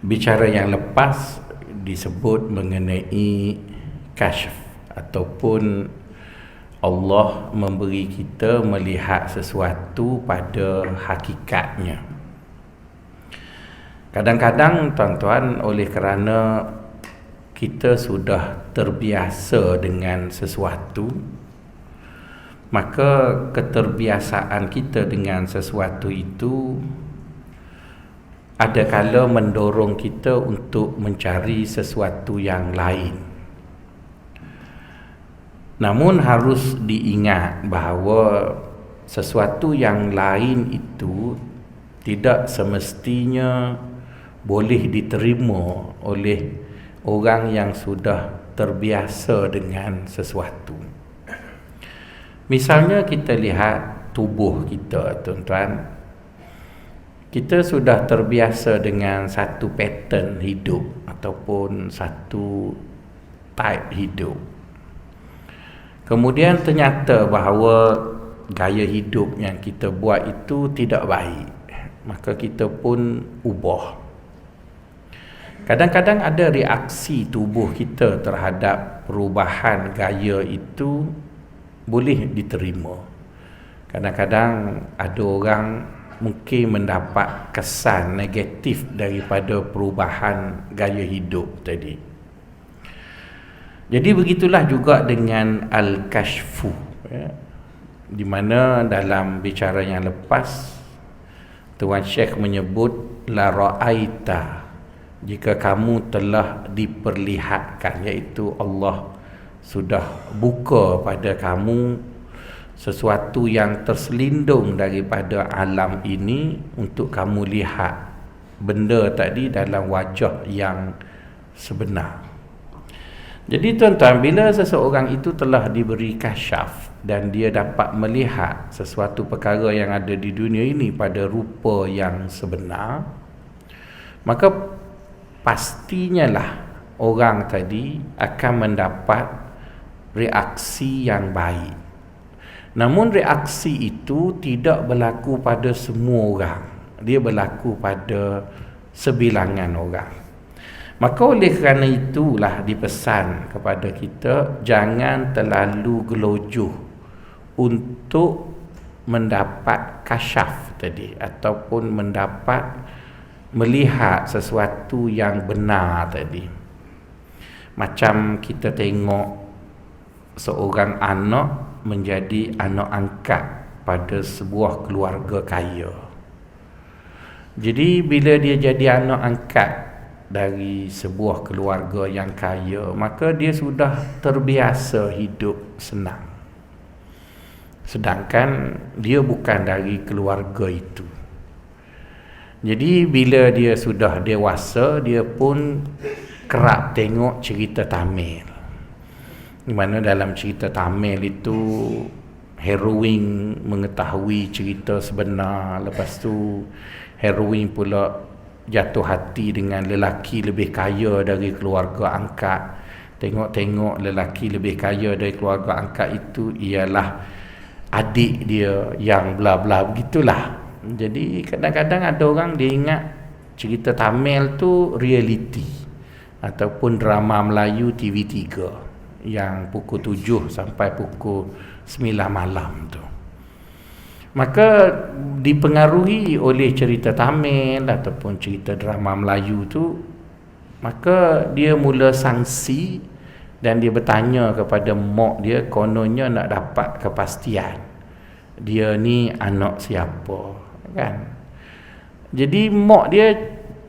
Bicara yang lepas disebut mengenai kasyf ataupun Allah memberi kita melihat sesuatu pada hakikatnya. Kadang-kadang tuan-tuan, oleh kerana kita sudah terbiasa dengan sesuatu, maka keterbiasaan kita dengan sesuatu itu ada kala mendorong kita untuk mencari sesuatu yang lain. Namun harus diingat bahawa sesuatu yang lain itu tidak semestinya boleh diterima oleh orang yang sudah terbiasa dengan sesuatu. Misalnya kita lihat tubuh kita, tuan-tuan. Kita sudah terbiasa dengan satu pattern hidup ataupun satu type hidup. Kemudian ternyata bahawa gaya hidup yang kita buat itu tidak baik, maka kita pun ubah. Kadang-kadang ada reaksi tubuh kita terhadap perubahan gaya itu boleh diterima. Kadang-kadang ada orang mungkin mendapat kesan negatif daripada perubahan gaya hidup tadi. Jadi begitulah juga dengan al-kashfu, ya, di mana dalam bicara yang lepas Tuan Syekh menyebut la ra'aita, jika kamu telah diperlihatkan, iaitu Allah sudah buka pada kamu sesuatu yang terselindung daripada alam ini untuk kamu lihat benda tadi dalam wajah yang sebenar. Jadi tuan-tuan, bila seseorang itu telah diberi kasyaf dan dia dapat melihat sesuatu perkara yang ada di dunia ini pada rupa yang sebenar, maka pastinya lah orang tadi akan mendapat reaksi yang baik. Namun reaksi itu tidak berlaku pada semua orang. Dia berlaku pada sebilangan orang. Maka oleh kerana itulah dipesan kepada kita, jangan terlalu gelojoh untuk mendapat kasyaf tadi, ataupun melihat sesuatu yang benar tadi. Macam kita tengok seorang anak menjadi anak angkat pada sebuah keluarga kaya. Jadi bila dia jadi anak angkat dari sebuah keluarga yang kaya, maka dia sudah terbiasa hidup senang. Sedangkan dia bukan dari keluarga itu. Jadi bila dia sudah dewasa, dia pun kerap tengok cerita Tamil, di mana dalam cerita Tamil itu heroin mengetahui cerita sebenar, lepas tu heroin pula jatuh hati dengan lelaki lebih kaya dari keluarga angkat. Tengok-tengok lelaki lebih kaya dari keluarga angkat itu ialah adik dia yang bla bla begitulah. Jadi kadang-kadang ada orang dia ingat cerita Tamil tu reality ataupun drama Melayu TV3 yang pukul 7 sampai pukul 9 malam tu. Maka dipengaruhi oleh cerita Tamil ataupun cerita drama Melayu tu, maka dia mula sangsi dan dia bertanya kepada mak dia, kononnya nak dapat kepastian dia ni anak siapa, kan? Jadi mak dia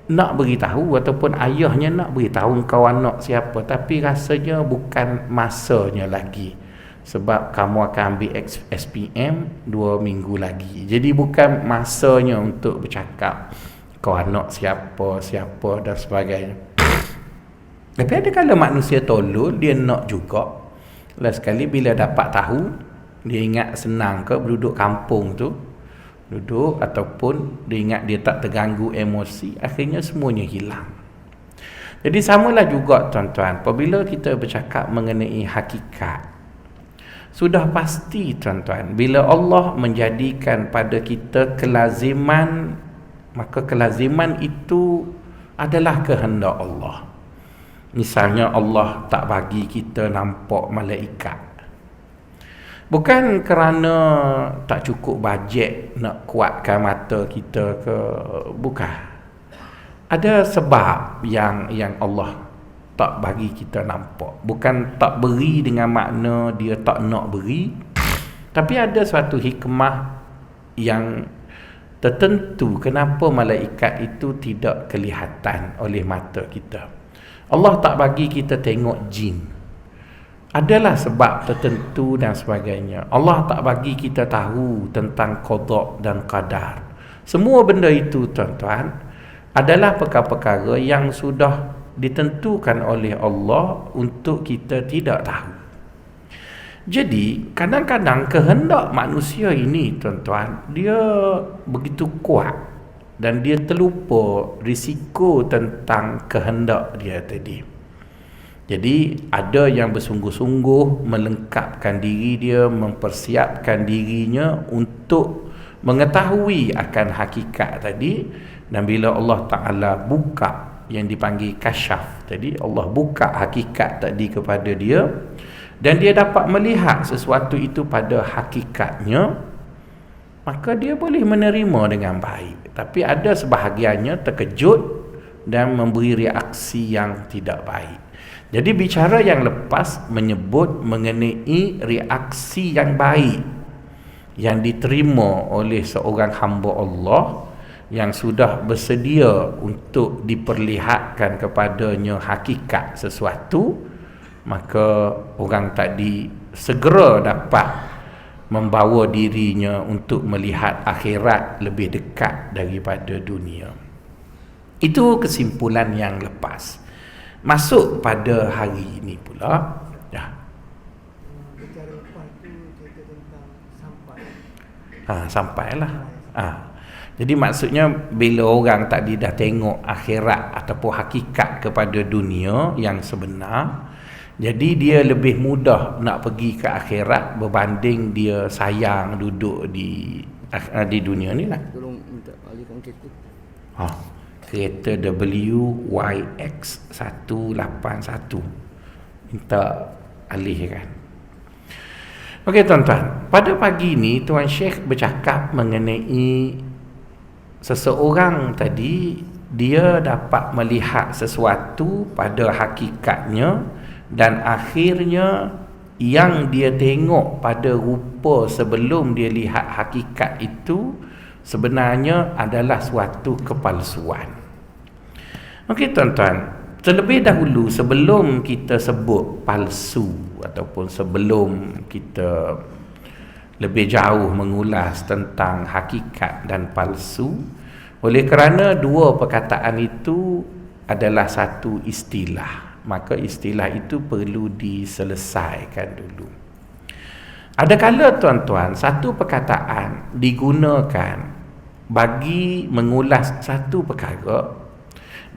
nak beritahu ataupun ayahnya nak beritahu kau anak siapa, tapi rasanya bukan masanya lagi, sebab kamu akan ambil SPM 2 minggu lagi. Jadi bukan masanya untuk bercakap kau anak siapa dan sebagainya. Tapi ada kala manusia tolol, dia nak juga. Last sekali bila dapat tahu, dia ingat senang ke penduduk kampung tu duduk, ataupun dia ingat dia tak terganggu emosi, akhirnya semuanya hilang. Jadi samalah juga tuan-tuan, apabila kita bercakap mengenai hakikat, sudah pasti tuan-tuan, bila Allah menjadikan pada kita kelaziman, maka kelaziman itu adalah kehendak Allah. Misalnya Allah tak bagi kita nampak malaikat, bukan kerana tak cukup bajet nak kuatkan mata kita ke, bukan. Ada sebab yang Allah tak bagi kita nampak. Bukan tak beri dengan makna dia tak nak beri, tapi ada suatu hikmah yang tertentu kenapa malaikat itu tidak kelihatan oleh mata kita. Allah tak bagi kita tengok jin, adalah sebab tertentu dan sebagainya. Allah tak bagi kita tahu tentang qada dan qadar. Semua benda itu, tuan-tuan, adalah perkara-perkara yang sudah ditentukan oleh Allah untuk kita tidak tahu. Jadi kadang-kadang kehendak manusia ini, tuan-tuan, dia begitu kuat dan dia terlupa risiko tentang kehendak dia tadi. Jadi ada yang bersungguh-sungguh melengkapkan diri dia, mempersiapkan dirinya untuk mengetahui akan hakikat tadi. Dan bila Allah Ta'ala buka yang dipanggil kasyaf tadi, Allah buka hakikat tadi kepada dia, dan dia dapat melihat sesuatu itu pada hakikatnya, maka dia boleh menerima dengan baik. Tapi ada sebahagiannya terkejut dan memberi reaksi yang tidak baik. Jadi bicara yang lepas menyebut mengenai reaksi yang baik yang diterima oleh seorang hamba Allah yang sudah bersedia untuk diperlihatkan kepadanya hakikat sesuatu, maka orang tadi segera dapat membawa dirinya untuk melihat akhirat lebih dekat daripada dunia. Itu kesimpulan yang lepas. Masuk pada hari ini pula. Bicara lepas tu cerita tentang sampai. Sampailah. Jadi maksudnya bila orang tadi dah tengok akhirat ataupun hakikat kepada dunia yang sebenar, jadi dia lebih mudah nak pergi ke akhirat berbanding dia sayang duduk di dunia ni lah. Tolong minta alihkan kereta. Kereta WYX 181 minta alihkan. Okey tuan-tuan, pada pagi ni Tuan Syekh bercakap mengenai seseorang tadi, dia dapat melihat sesuatu pada hakikatnya, dan akhirnya yang dia tengok pada rupa sebelum dia lihat hakikat itu sebenarnya adalah suatu kepalsuan. Okey tuan-tuan, terlebih dahulu sebelum kita sebut palsu ataupun sebelum kita lebih jauh mengulas tentang hakikat dan palsu, oleh kerana dua perkataan itu adalah satu istilah, maka istilah itu perlu diselesaikan dulu. Ada kala tuan-tuan, satu perkataan digunakan bagi mengulas satu perkara,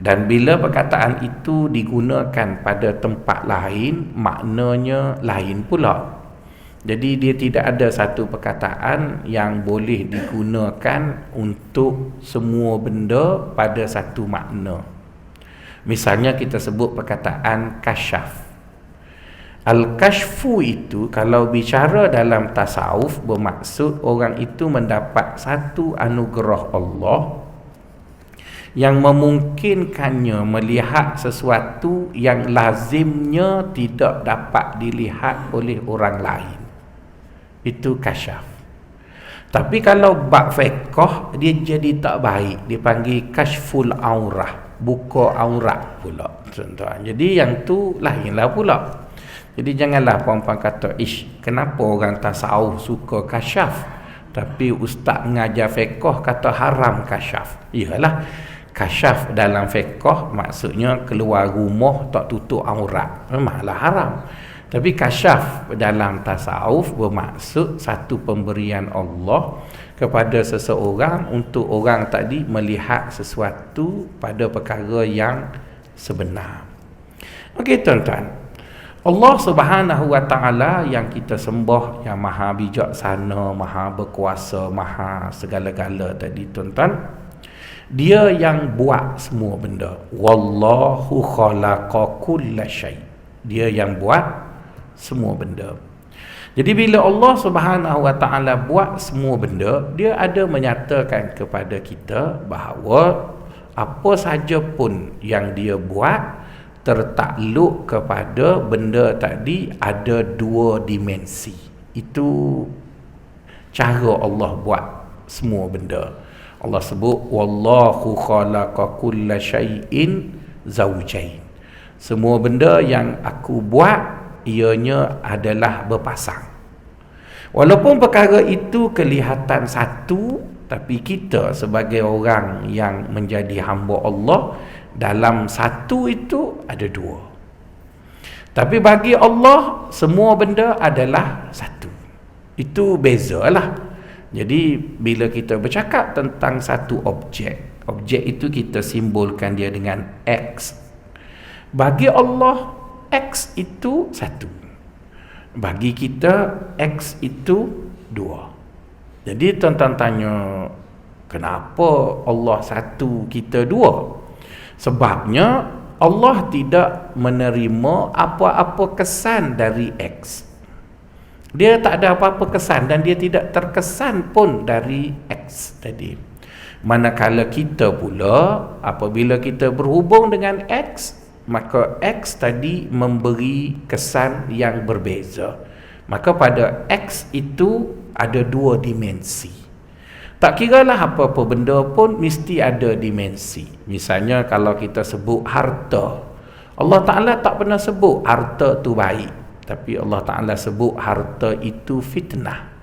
dan bila perkataan itu digunakan pada tempat lain, maknanya lain pula. Jadi dia tidak ada satu perkataan yang boleh digunakan untuk semua benda pada satu makna. Misalnya kita sebut perkataan kasyaf. Al-kashfu itu kalau bicara dalam tasawuf bermaksud orang itu mendapat satu anugerah Allah yang memungkinkannya melihat sesuatu yang lazimnya tidak dapat dilihat oleh orang lain. Itu kasyaf. Tapi kalau bab fiqh dia jadi tak baik, dipanggil kashful aurah, buka aurat pula tuan-tuan. Jadi yang tu lainlah pula. Jadi janganlah puan-puan kata, kenapa orang tasawuf suka kasyaf, tapi ustaz mengajar fiqh kata haram kasyaf. Iyalah, kasyaf dalam fiqh maksudnya keluar rumah tak tutup aurat, memanglah haram. Tapi kasyaf dalam tasawuf bermaksud satu pemberian Allah kepada seseorang untuk orang tadi melihat sesuatu pada perkara yang sebenar. Okey tuan-tuan, Allah Subhanahu wa Ta'ala yang kita sembah, yang maha bijaksana, maha berkuasa, maha segala-gala tadi tuan-tuan, Dia yang buat semua benda. Wallahu khalaqa kulla syai. Dia yang buat semua benda. Jadi bila Allah Subhanahu wa taala buat semua benda, dia ada menyatakan kepada kita bahawa apa saja pun yang dia buat tertakluk kepada benda tadi ada dua dimensi. Itu cara Allah buat semua benda. Allah sebut wallahu khalaqa kulla syai'in zawjain. Semua benda yang aku buat ianya adalah berpasang. Walaupun perkara itu kelihatan satu, tapi kita sebagai orang yang menjadi hamba Allah, dalam satu itu ada dua. Tapi bagi Allah semua benda adalah satu. Itu bezalah. Jadi bila kita bercakap tentang satu objek, objek itu kita simbolkan dia dengan X. Bagi Allah X itu satu. Bagi kita X itu dua. Jadi tuan-tuan tanya, kenapa Allah satu, kita dua? Sebabnya Allah tidak menerima apa-apa kesan dari X. Dia tak ada apa-apa kesan dan dia tidak terkesan pun dari X tadi. Manakala kita pula, apabila kita berhubung dengan X, maka X tadi memberi kesan yang berbeza. Maka pada X itu ada dua dimensi. Tak kiralah apa-apa benda pun mesti ada dimensi. Misalnya kalau kita sebut harta, Allah Ta'ala tak pernah sebut harta tu baik, tapi Allah Ta'ala sebut harta itu fitnah.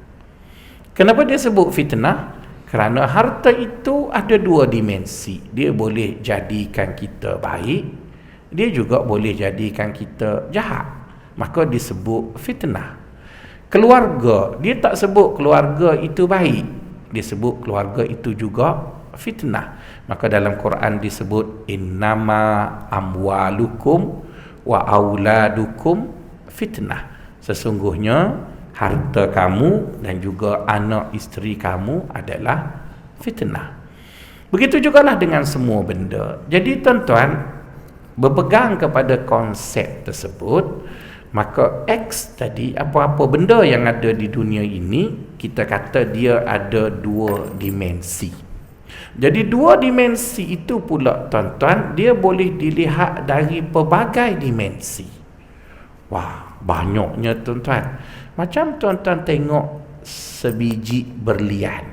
Kenapa dia sebut fitnah? Kerana harta itu ada dua dimensi. Dia boleh jadikan kita baik, dia juga boleh jadikan kita jahat. Maka disebut fitnah. Keluarga, dia tak sebut keluarga itu baik, dia sebut keluarga itu juga fitnah. Maka dalam Quran disebut innama amwalukum wa auladukum fitnah. Sesungguhnya harta kamu dan juga anak isteri kamu adalah fitnah. Begitu jugalah dengan semua benda. Jadi tuan-tuan, berpegang kepada konsep tersebut, maka X tadi, apa-apa benda yang ada di dunia ini, kita kata dia ada dua dimensi. Jadi dua dimensi itu pula tuan-tuan, dia boleh dilihat dari pelbagai dimensi. Wah, banyaknya tuan-tuan. Macam tuan-tuan tengok sebiji berlian.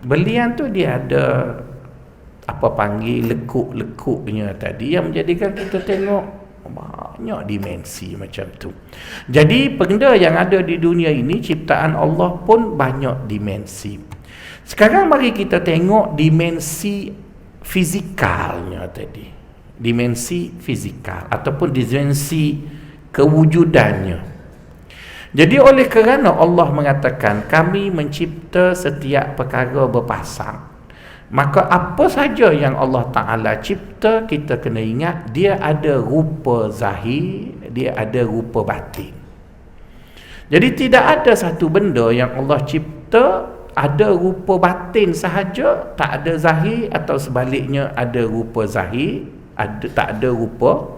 Berlian tu dia ada apa panggil lekuk-lekuknya tadi yang menjadikan kita tengok banyak dimensi macam tu. Jadi benda yang ada di dunia ini ciptaan Allah pun banyak dimensi. Sekarang mari kita tengok dimensi fizikalnya tadi. Dimensi fizikal ataupun dimensi kewujudannya. Jadi oleh kerana Allah mengatakan kami mencipta setiap perkara berpasang, maka apa saja yang Allah Ta'ala cipta, kita kena ingat dia ada rupa zahir, dia ada rupa batin. Jadi tidak ada satu benda yang Allah cipta ada rupa batin sahaja, tak ada zahir, atau sebaliknya ada rupa zahir, tak ada rupa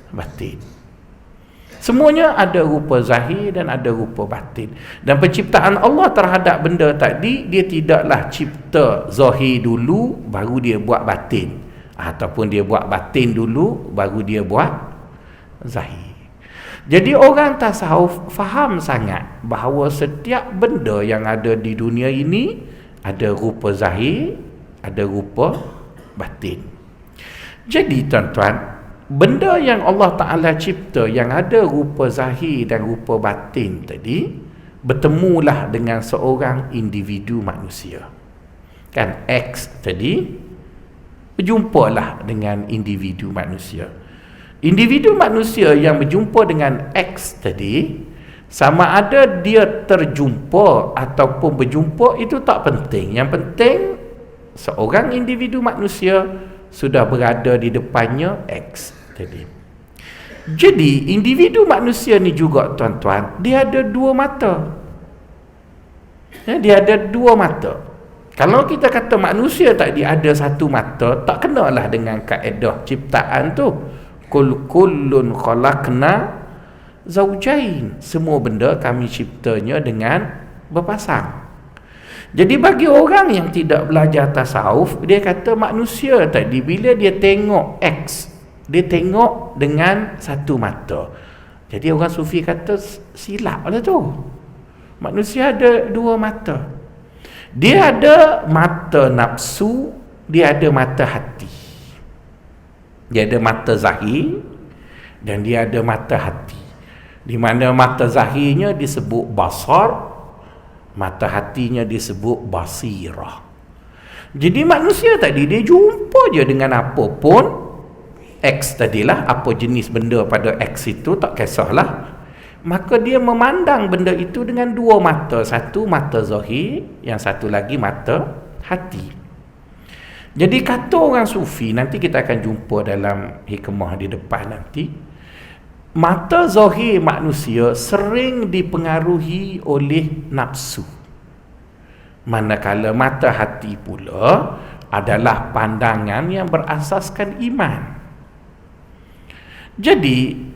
batin. Semuanya ada rupa zahir dan ada rupa batin. Dan penciptaan Allah terhadap benda tadi, dia tidaklah cipta zahir dulu baru dia buat batin, ataupun dia buat batin dulu baru dia buat zahir. Jadi orang tasawuf faham sangat bahawa setiap benda yang ada di dunia ini ada rupa zahir, ada rupa batin. Jadi tuan-tuan, benda yang Allah Ta'ala cipta yang ada rupa zahir dan rupa batin tadi, bertemulah dengan seorang individu manusia. Kan X tadi berjumpalah dengan individu manusia. Individu manusia yang berjumpa dengan X tadi, sama ada dia terjumpa ataupun berjumpa itu tak penting. Yang penting seorang individu manusia sudah berada di depannya X tadi. Jadi individu manusia ni juga tuan-tuan, dia ada dua mata. Dia ada dua mata. Kalau kita kata manusia tadi ada satu mata, tak kenalah dengan kaedah ciptaan tu. Kullun khalaqna zaujain. Semua benda kami ciptanya dengan berpasang. Jadi bagi orang yang tidak belajar tasawuf, dia kata manusia tadi bila dia tengok X, dia tengok dengan satu mata. Jadi orang sufi kata silap lah tu. Manusia ada dua mata. Dia ada mata nafsu, dia ada mata hati. Dia ada mata zahir dan dia ada mata hati. Di mana mata zahirnya disebut basar, mata hatinya disebut basirah. Jadi manusia tadi dia jumpa je dengan apa pun X tadilah, apa jenis benda pada X itu tak kisahlah. Maka dia memandang benda itu dengan dua mata. Satu mata zahir, yang satu lagi mata hati. Jadi kata orang sufi, nanti kita akan jumpa dalam hikmah di depan nanti, mata zahir manusia sering dipengaruhi oleh nafsu, manakala mata hati pula adalah pandangan yang berasaskan iman. Jadi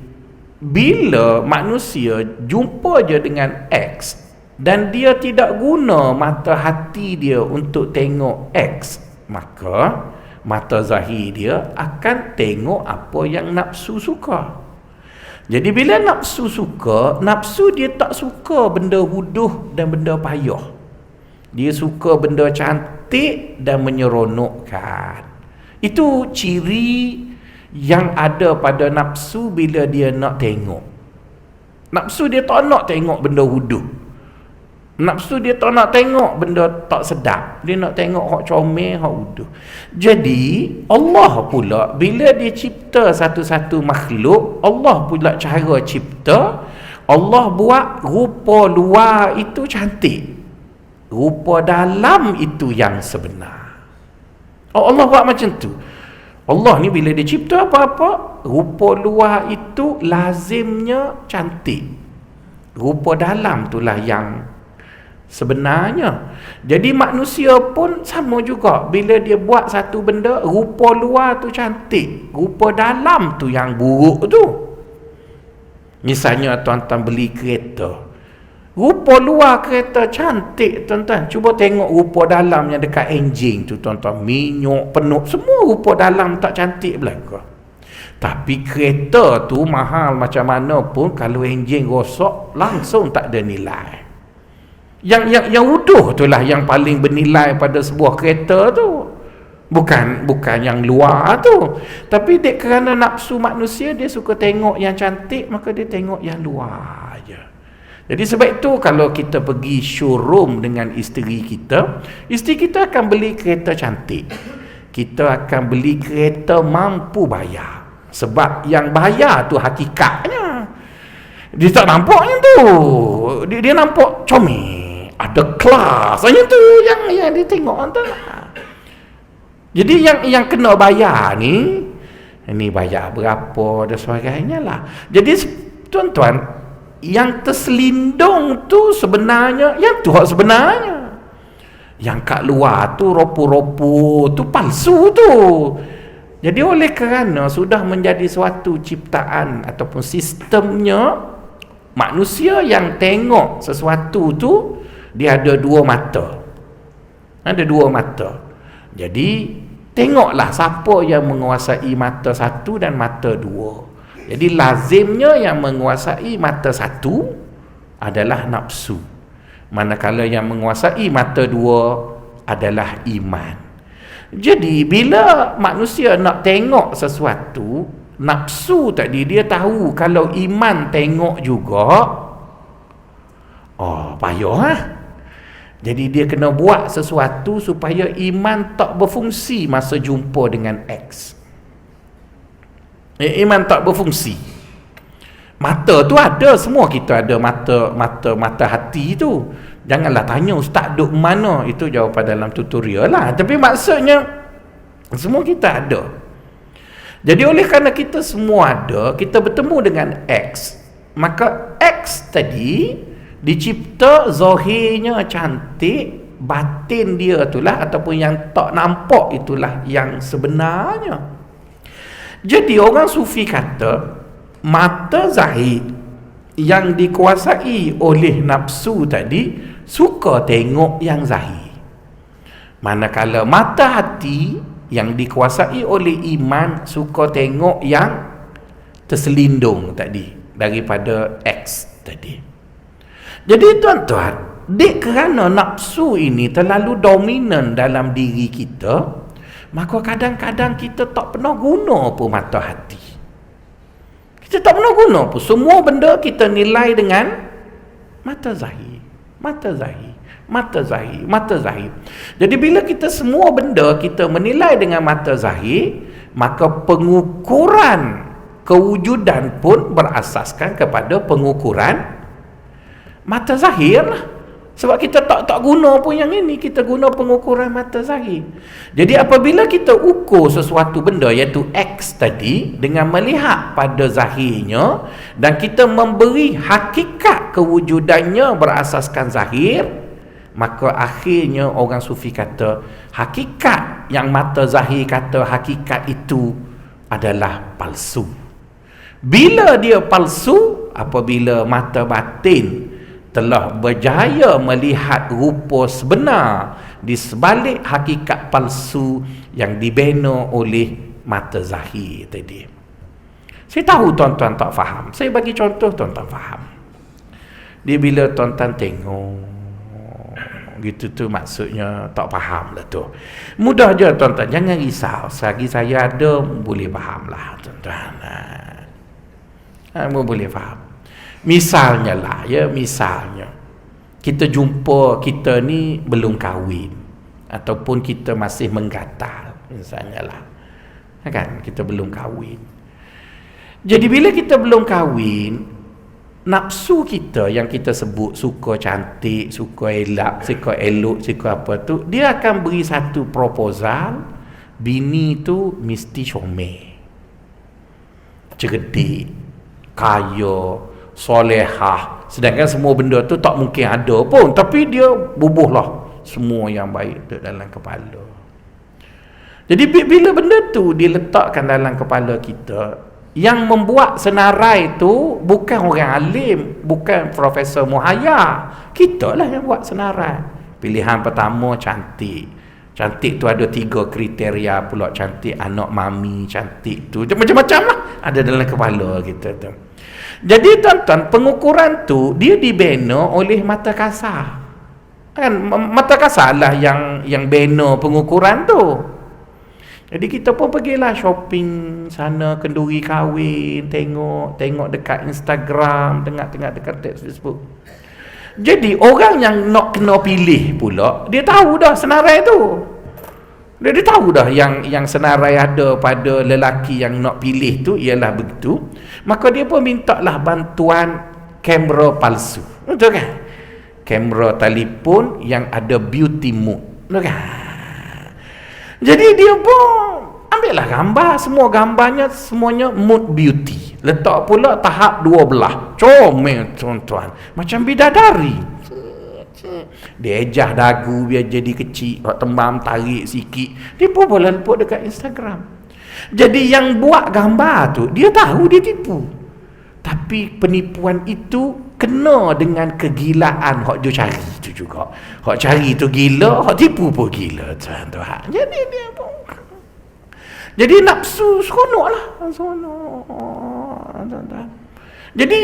bila manusia jumpa je dengan X dan dia tidak guna mata hati dia untuk tengok X, maka mata zahir dia akan tengok apa yang nafsu suka. Jadi bila nafsu suka, nafsu dia tak suka benda huduh dan benda payah. Dia suka benda cantik dan menyeronokkan. Itu ciri yang ada pada nafsu bila dia nak tengok. Nafsu dia tak nak tengok benda huduh. Nafsu dia tak nak tengok benda tak sedap. Dia nak tengok hak comel, hak huduh. Jadi Allah pula bila dia cipta satu-satu makhluk, Allah pula cara cipta, Allah buat rupa luar itu cantik, rupa dalam itu yang sebenar. Allah buat macam tu. Allah ni bila dia cipta apa-apa, rupa luar itu lazimnya cantik, rupa dalam itulah yang sebenarnya. Jadi manusia pun sama juga. Bila dia buat satu benda, rupa luar tu cantik, rupa dalam tu yang buruk tu. Misalnya tuan-tuan beli kereta, rupa luar kereta cantik tuan-tuan, cuba tengok rupa dalam yang dekat enjin tu tuan-tuan, minyak penuh, semua rupa dalam tak cantik belaka. Tapi kereta tu mahal macam mana pun, kalau enjin rosak langsung tak ada nilai. Yang utuh itulah yang paling bernilai pada sebuah kereta tu. Bukan yang luar tu. Tapi kerana nafsu manusia, dia suka tengok yang cantik, maka dia tengok yang luar aja. Jadi sebab itu kalau kita pergi showroom dengan isteri kita akan beli kereta cantik. Kita akan beli kereta mampu bayar. Sebab yang bayar tu hakikatnya. Dia tak nampak yang tu. Dia nampak comel, ada kelas hanya tu yang dia tengok tu. Jadi yang kena bayar ni bayar berapa dan sebagainya lah. Jadi tuan-tuan, yang terselindung tu sebenarnya, yang tu hak sebenarnya. Yang kat luar tu ropu-ropu tu palsu tu. Jadi oleh kerana sudah menjadi suatu ciptaan ataupun sistemnya, manusia yang tengok sesuatu tu dia ada dua mata. Ada dua mata. Jadi tengoklah siapa yang menguasai mata satu dan mata dua. Jadi lazimnya yang menguasai mata satu adalah nafsu, manakala yang menguasai mata dua adalah iman. Jadi bila manusia nak tengok sesuatu, nafsu tadi dia tahu kalau iman tengok juga, payah. Jadi dia kena buat sesuatu supaya iman tak berfungsi masa jumpa dengan X. Iman tak berfungsi. Mata tu ada, semua kita ada mata hati tu. Janganlah tanya ustaz duk mana, itu jawapan dalam tutorial lah. Tapi maksudnya semua kita ada. Jadi oleh kerana kita semua ada, kita bertemu dengan X, maka X tadi dicipta zahirnya cantik, batin dia itulah, ataupun yang tak nampak itulah yang sebenarnya. Jadi orang sufi kata mata zahir yang dikuasai oleh nafsu tadi suka tengok yang zahir, manakala mata hati yang dikuasai oleh iman suka tengok yang terselindung tadi daripada X tadi. Jadi tuan-tuan, kerana nafsu ini terlalu dominan dalam diri kita, maka kadang-kadang kita tak pernah guna pun mata hati. Kita tak pernah guna pun. Semua benda kita nilai dengan mata zahir, mata zahir, mata zahir, mata zahir. Jadi bila kita semua benda kita menilai dengan mata zahir, maka pengukuran kewujudan pun berasaskan kepada pengukuran mata zahir lah. Sebab kita tak guna pun yang ini, kita guna pengukuran mata zahir. Jadi apabila kita ukur sesuatu benda iaitu X tadi dengan melihat pada zahirnya, dan kita memberi hakikat kewujudannya berasaskan zahir, maka akhirnya orang sufi kata hakikat yang mata zahir kata hakikat itu adalah palsu. Bila dia palsu? Apabila mata batin telah berjaya melihat rupa sebenar di sebalik hakikat palsu yang dibina oleh mata zahir tadi. Saya tahu tuan-tuan tak faham. Saya bagi contoh tuan-tuan faham. Dia bila tuan-tuan tengok gitu tu maksudnya tak faham lah tu. Mudah je tuan-tuan, jangan risau. Selagi saya ada boleh faham lah tuan-tuan. Boleh faham. Misalnya lah ya, misalnya kita jumpa kita ni belum kahwin ataupun kita masih menggatal, misalnya lah kan, kita belum kahwin. Jadi bila kita belum kahwin, nafsu kita yang kita sebut suka cantik, suka elak, suka elok, suka apa tu, dia akan beri satu proposal, bini tu mesti comel, cerdik, kaya, solehah. Sedangkan semua benda tu tak mungkin ada pun, tapi dia bubuhlah semua yang baik tu dalam kepala. Jadi bila benda tu diletakkan dalam kepala kita, yang membuat senarai tu bukan orang alim, bukan Profesor Muhaya, kita lah yang buat senarai. Pilihan pertama cantik. Cantik tu ada 3 kriteria pula. Cantik anak mami, cantik tu macam-macam lah ada dalam kepala kita tu. Jadi tuan-tuan, pengukuran tu dia dibina oleh mata kasar. Kan mata kasar lah yang bina pengukuran tu. Jadi kita pun pergilah shopping sana, kenduri kahwin, tengok dekat Instagram, tengok dekat Facebook. Jadi orang yang nak kena pilih pula, dia tahu dah senarai tu. Dia tahu dah yang senarai ada pada lelaki yang nak pilih tu ialah begitu. Maka dia pun mintalah bantuan kamera palsu. Betul kan? Kamera telefon yang ada beauty mode. Betul kan? Jadi dia pun ambillah gambar, semua gambarnya semuanya mood beauty. Letak pula tahap 12. Comel tuan-tuan. Macam bidadari. Dia ejah dagu biar jadi kecil, tembam tarik sikit, dia pun boleh liput dekat Instagram. Jadi yang buat gambar tu dia tahu dia tipu, tapi penipuan itu kena dengan kegilaan hak dia cari tu juga. Hak cari tu gila, hak tipu pun gila tuan-tuan. Jadi dia pun jadi nafsu seronok lah, seronok tuan-tuan. Jadi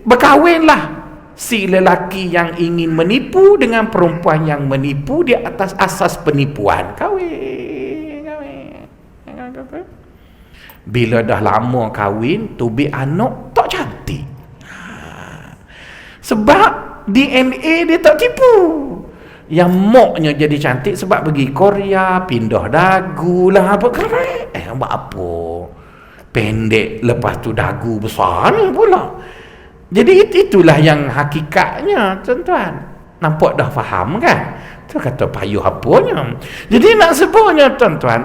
berkahwinlah si lelaki yang ingin menipu dengan perempuan yang menipu di atas asas penipuan. Kahwin. Bila dah lama kahwin, tubik anak tak cantik. Sebab DNA dia tak tipu. Yang moknya jadi cantik sebab pergi Korea, pindah dagu lah apa. Buat apa? Pendek lepas tu dagu besar ni pula. Jadi itulah yang hakikatnya tuan-tuan. Nampak dah faham kan? Tu kata payuh apanya. Jadi nak sebutnya tuan-tuan,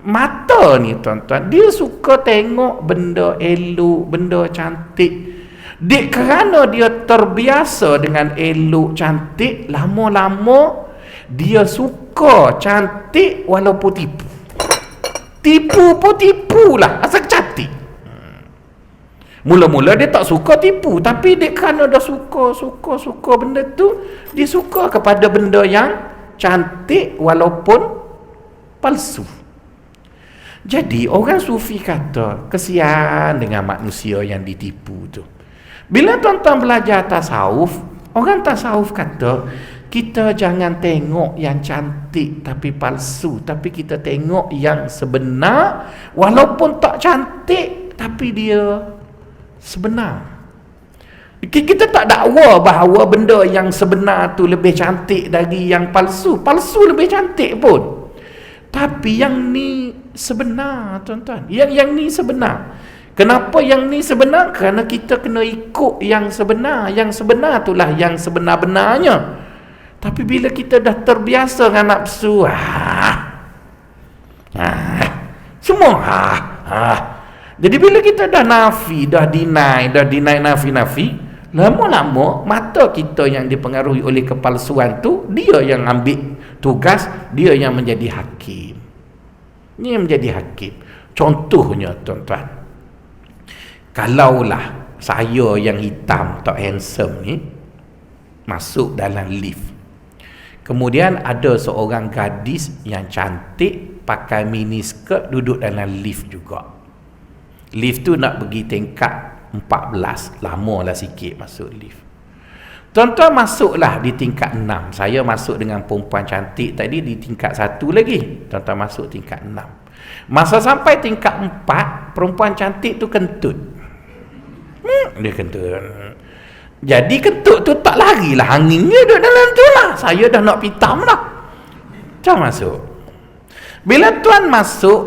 mata ni tuan-tuan, dia suka tengok benda elok, benda cantik. Kerana dia terbiasa dengan elok cantik, lama-lama Dia suka cantik walaupun tipu. Tipu pun tipulah asal cantik. Mula-mula dia tak suka tipu, tapi dia kerana dah suka benda tu, dia suka kepada benda yang cantik walaupun palsu. Jadi orang sufi kata kesian dengan manusia yang ditipu tu. Bila tuan-tuan belajar tasawuf, orang tasawuf kata kita jangan tengok yang cantik tapi palsu, tapi kita tengok yang sebenar walaupun tak cantik tapi dia sebenar. Kita tak dakwa bahawa benda yang sebenar tu lebih cantik dari yang palsu. Palsu lebih cantik pun. Tapi yang ni sebenar, tuan-tuan. Yang ni sebenar. Kenapa yang ni sebenar? Kerana kita kena ikut yang sebenar. Yang sebenar itulah yang sebenar-benarnya. Tapi bila kita dah terbiasa dengan nafsu, semua jadi bila kita dah nafi, dah deny nafi, lama-lama mata kita yang dipengaruhi oleh kepalsuan tu, dia yang ambil tugas, dia yang menjadi hakim. Ini yang menjadi hakim. Contohnya tuan-tuan, kalaulah saya yang hitam tak handsome ni masuk dalam lift, kemudian ada seorang gadis yang cantik pakai miniskirt duduk dalam lift juga. Lift tu nak pergi tingkat 14, lamalah sikit masuk lift. Tuan-tuan masuklah di tingkat 6. Saya masuk dengan perempuan cantik tadi di tingkat 1 lagi. Tuan-tuan masuk tingkat 6. Masa sampai tingkat 4, perempuan cantik tu kentut. Dia kentut. Jadi kentut tu tak larilah, anginnya duduk dalam tu lah. Saya dah nak pitam lah. Tuan masuk. Bila tuan masuk,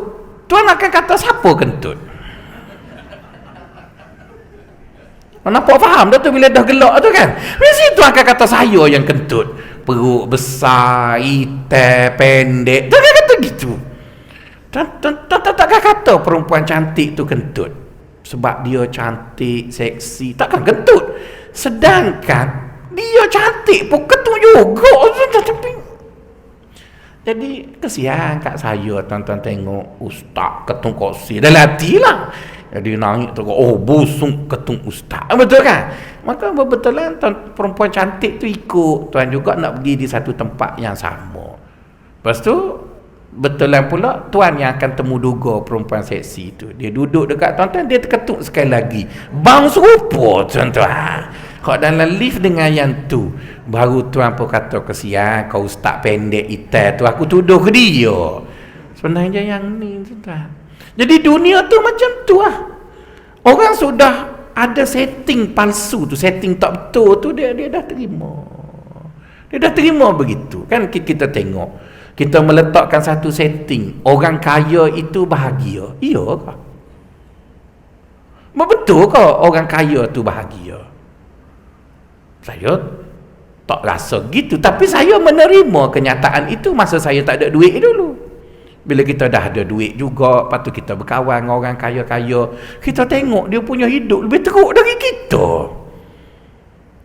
tuan akan kata siapa kentut? Nampak faham dah tu bila dah gelak tu kan? Mesti tuan akan kata saya yang kentut. Perut besar, hitam, pendek. Tuan akan kata gitu. Tuan takkan kata perempuan cantik tu kentut. Sebab dia cantik, seksi, takkan kentut. Sedangkan dia cantik pun kentut juga. Jadi kesian kat saya tuan-tuan tengok ustaz ketung kursi dalam hati lah. Jadi nangis tu, oh busung ketung ustaz. Betul kan? Maka betul-betulan perempuan cantik tu ikut tuan juga nak pergi di satu tempat yang sama. Lepas tu betulan pula tuan yang akan temu duga perempuan seksi tu. Dia duduk dekat tuan-tuan, dia terketuk sekali lagi. Bang serupa tuan-tuan. Kalau dalam lift dengan yang tu, baru tuan pun kata kesian kau ustaz pendek hitam tu, aku tuduh ke dia. Sebenarnya yang ni tuan-tuan. Jadi dunia tu macam tu lah. Orang sudah ada setting palsu tu, setting tak betul tu, dia dah terima. Dia dah terima begitu. Kan kita tengok, kita meletakkan satu setting, orang kaya itu bahagia. Iya ke? Betul ke orang kaya tu bahagia? Saya tak rasa gitu, tapi saya menerima kenyataan itu masa saya tak ada duit dulu. Bila kita dah ada duit juga, lepas tu kita berkawan dengan orang kaya-kaya, kita tengok dia punya hidup lebih teruk dari kita.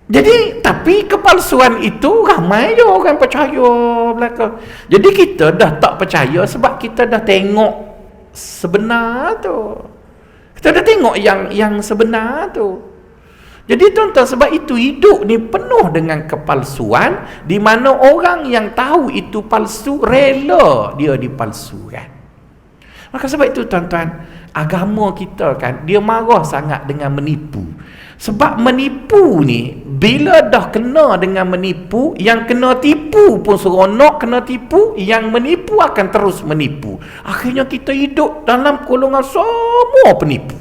Jadi, tapi kepalsuan itu ramai je orang percaya belakang. Jadi kita dah tak percaya sebab kita dah tengok sebenar tu. Kita dah tengok yang sebenar tu. Jadi tuan-tuan, sebab itu hidup ni penuh dengan kepalsuan, di mana orang yang tahu itu palsu rela dia dipalsukan. Maka sebab itu tuan-tuan, agama kita kan dia marah sangat dengan menipu. Sebab menipu ni bila dah kena dengan menipu, yang kena tipu pun seronok kena tipu, yang menipu akan terus menipu. Akhirnya kita hidup dalam golongan semua penipu.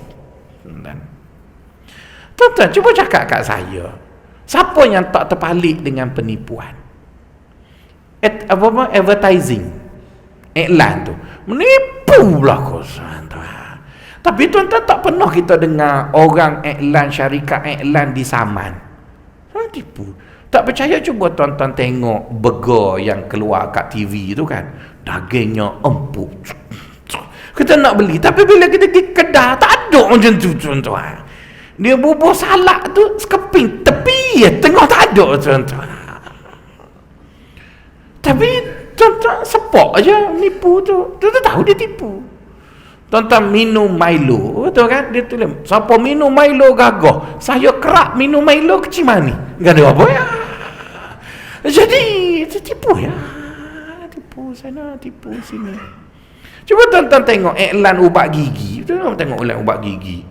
Tuan-tuan, cuba cakap kat saya, siapa yang tak terpalik dengan penipuan? Advertising, iklan tu menipu lah tuan-tuan. Tapi tuan-tuan tak pernah kita dengar orang iklan syarikat iklan di Saman tipu. Tak percaya, cuba tuan-tuan tengok burger yang keluar kat TV tu kan, dagingnya empuk. Kita nak beli, tapi bila kita pergi kedai tak ada macam tu tuan-tuan. Dia bubur salak tu sekeping tepi ya, tengah tak ada tuan-tuan. Tapi tuan-tuan sepok aja nipu tu. Tuan-tuan tahu dia tipu. Tuan-tuan minum Milo, betul kan? Dia tulis, siapa minum Milo gagah, saya kerak minum Milo kecil mani. Enggak ada apa ya. Jadi tipu ya. Tipu sana, tipu sini. Cuba tuan-tuan tengok iklan ubat gigi. Tuan-tuan tengok iklan ubat gigi.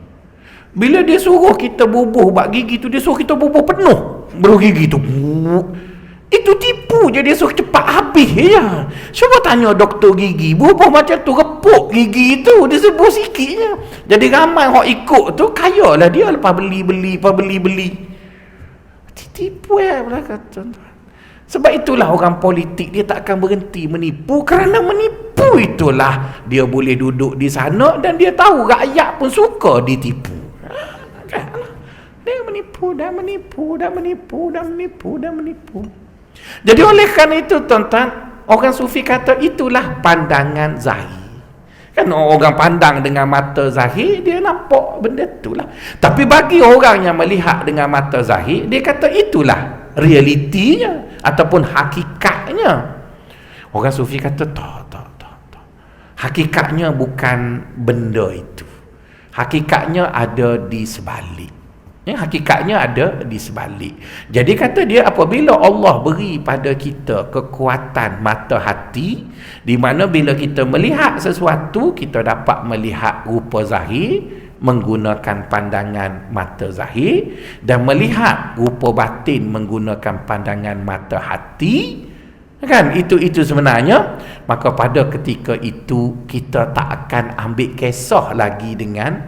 Bila dia suruh kita bubuh ubat gigi tu, dia suruh kita bubuh penuh beruh gigi tu. Itu tipu je, dia suruh cepat habis je. Cuba tanya doktor gigi, bubuh macam tu, repuk gigi tu, dia sebut sikit je. Jadi ramai orang ikut tu, kaya lah dia, lepas beli. Tipu ya belakang tuan-tuan. Sebab itulah orang politik dia tak akan berhenti menipu, kerana menipu itulah dia boleh duduk di sana dan dia tahu rakyat pun suka ditipu. Dia menipu. Jadi oleh kerana itu tuan-tuan, orang sufi kata itulah pandangan zahir. Kan orang pandang dengan mata zahir, dia nampak benda itulah. Tapi bagi orang yang melihat dengan mata zahir, dia kata itulah realitinya ataupun hakikatnya. Orang sufi kata tak. Hakikatnya bukan benda itu. Hakikatnya ada di sebalik. Hakikatnya ada di sebalik. Jadi kata dia, apabila Allah beri pada kita kekuatan mata hati, di mana bila kita melihat sesuatu, kita dapat melihat rupa zahir menggunakan pandangan mata zahir, dan melihat rupa batin menggunakan pandangan mata hati. Kan itu sebenarnya, maka pada ketika itu kita tak akan ambil kisah lagi dengan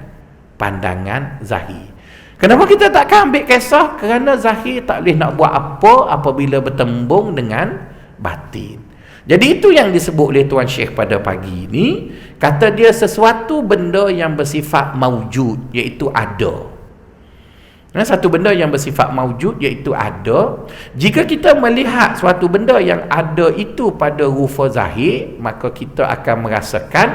pandangan zahir. Kenapa kita tak akan ambil kisah? Kerana zahir tak boleh nak buat apa apabila bertembung dengan batin. Jadi itu yang disebut oleh Tuan Syekh pada pagi ini, kata dia sesuatu benda yang bersifat maujud, iaitu ada. Satu benda yang bersifat maujud, iaitu ada. Jika kita melihat suatu benda yang ada itu pada rupa zahir, maka kita akan merasakan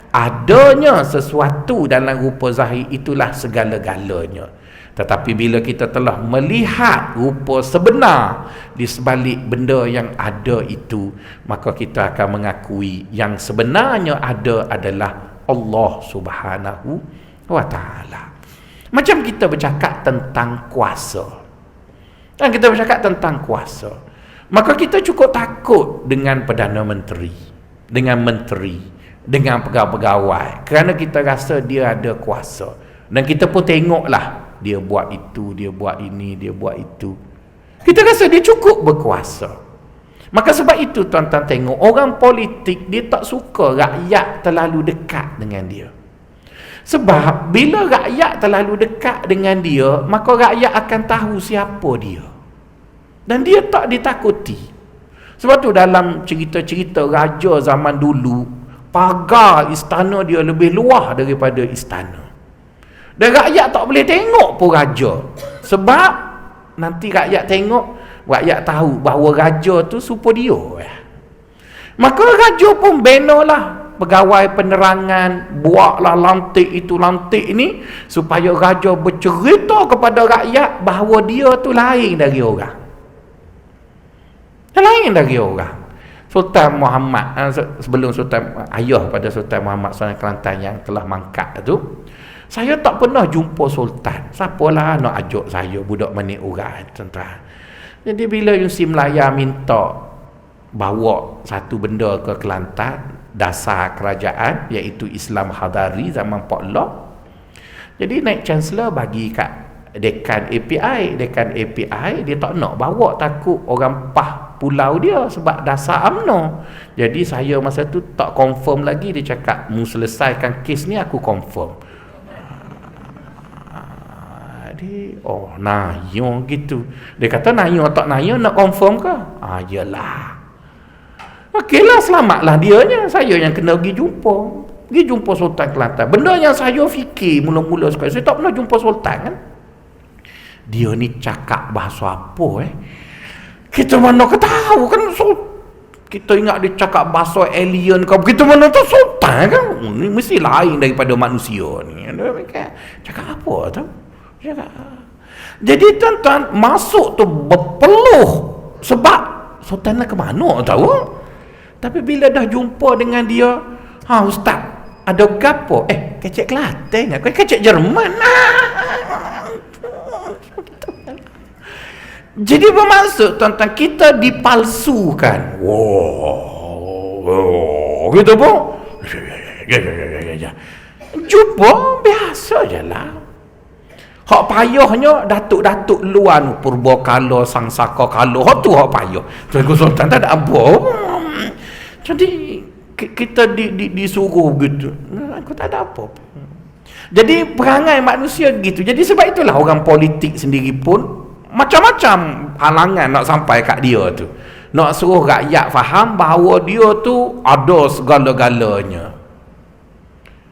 adanya sesuatu dalam rupa zahir itulah segala-galanya. Tetapi bila kita telah melihat rupa sebenar di sebalik benda yang ada itu, maka kita akan mengakui yang sebenarnya ada adalah Allah Subhanahu wa Ta'ala. Macam kita bercakap tentang kuasa. Dan kita bercakap tentang kuasa, maka kita cukup takut dengan Perdana Menteri, dengan menteri, dengan pegawai-pegawai, kerana kita rasa dia ada kuasa. Dan kita pun tengoklah, dia buat itu, dia buat ini, dia buat itu. Kita rasa dia cukup berkuasa. Maka sebab itu tuan-tuan tengok, orang politik dia tak suka rakyat terlalu dekat dengan dia. Sebab bila rakyat terlalu dekat dengan dia, maka rakyat akan tahu siapa dia. Dan dia tak ditakuti. Sebab tu dalam cerita-cerita raja zaman dulu, pagar istana dia lebih luas daripada istana. Dan rakyat tak boleh tengok pun raja. Sebab nanti rakyat tengok, rakyat tahu bahawa raja tu supo dia. Maka raja pun benalah pegawai penerangan, buatlah lantik itu lantik ni, supaya raja bercerita kepada rakyat bahawa dia tu lain dari orang. Lain dari orang. Sultan Muhammad, sebelum Sultan, ayah pada Sultan Muhammad Sultan Kelantan yang telah mangkat tu, saya tak pernah jumpa Sultan. Siapalah nak ajak saya, budak manik orang, tuan-tuan. Jadi bila Yunsi Melaya minta bawa satu benda ke Kelantan, dasar kerajaan, iaitu Islam Hadari zaman Pak Lok. Jadi naik Chancellor bagi kat Dekan API. Dekan API dia tak nak bawa, takut orang pah pulau dia sebab dasar UMNO. Jadi saya masa tu tak confirm lagi. Dia cakap, mu selesaikan kes ni aku confirm. Oh, nayo gitu. Dia kata nayo tak nayo nak confirm ke? Yalah. Okeylah, selamatlah dianya. Saya yang kena pergi jumpa Sultan Kelantan. Benda yang saya fikir mula-mula sekali, saya tak pernah jumpa Sultan kan. Dia ni cakap bahasa apa kita mana ketahu kan. Kita ingat dia cakap bahasa alien kau, kita mana tahu Sultan kan. Ni mesti lain daripada manusia ni. Dia cakap apa tu? Jadi tuan-tuan, masuk tu berpeluh. Sebab Sultan lah ke mana tahu. Tapi bila dah jumpa dengan dia, ustaz, ada gapo? Kecek Kelantan ke? Kecek Jerman. Jadi bermaksud tuan-tuan, kita dipalsukan. Gitu pun. Jumpa biasa je lah. Hak payahnya datuk-datuk luar ni, Purbakala, Sangsaka Kala, hak tu hak payah. Tuan Sultan tak ada apa. Jadi kita disuruh gitu. Aku tak ada apa. Jadi perangai manusia gitu. Jadi sebab itulah orang politik sendiri pun macam-macam halangan nak sampai kat dia tu. Nak suruh rakyat faham bahawa dia tu ada segala-galanya.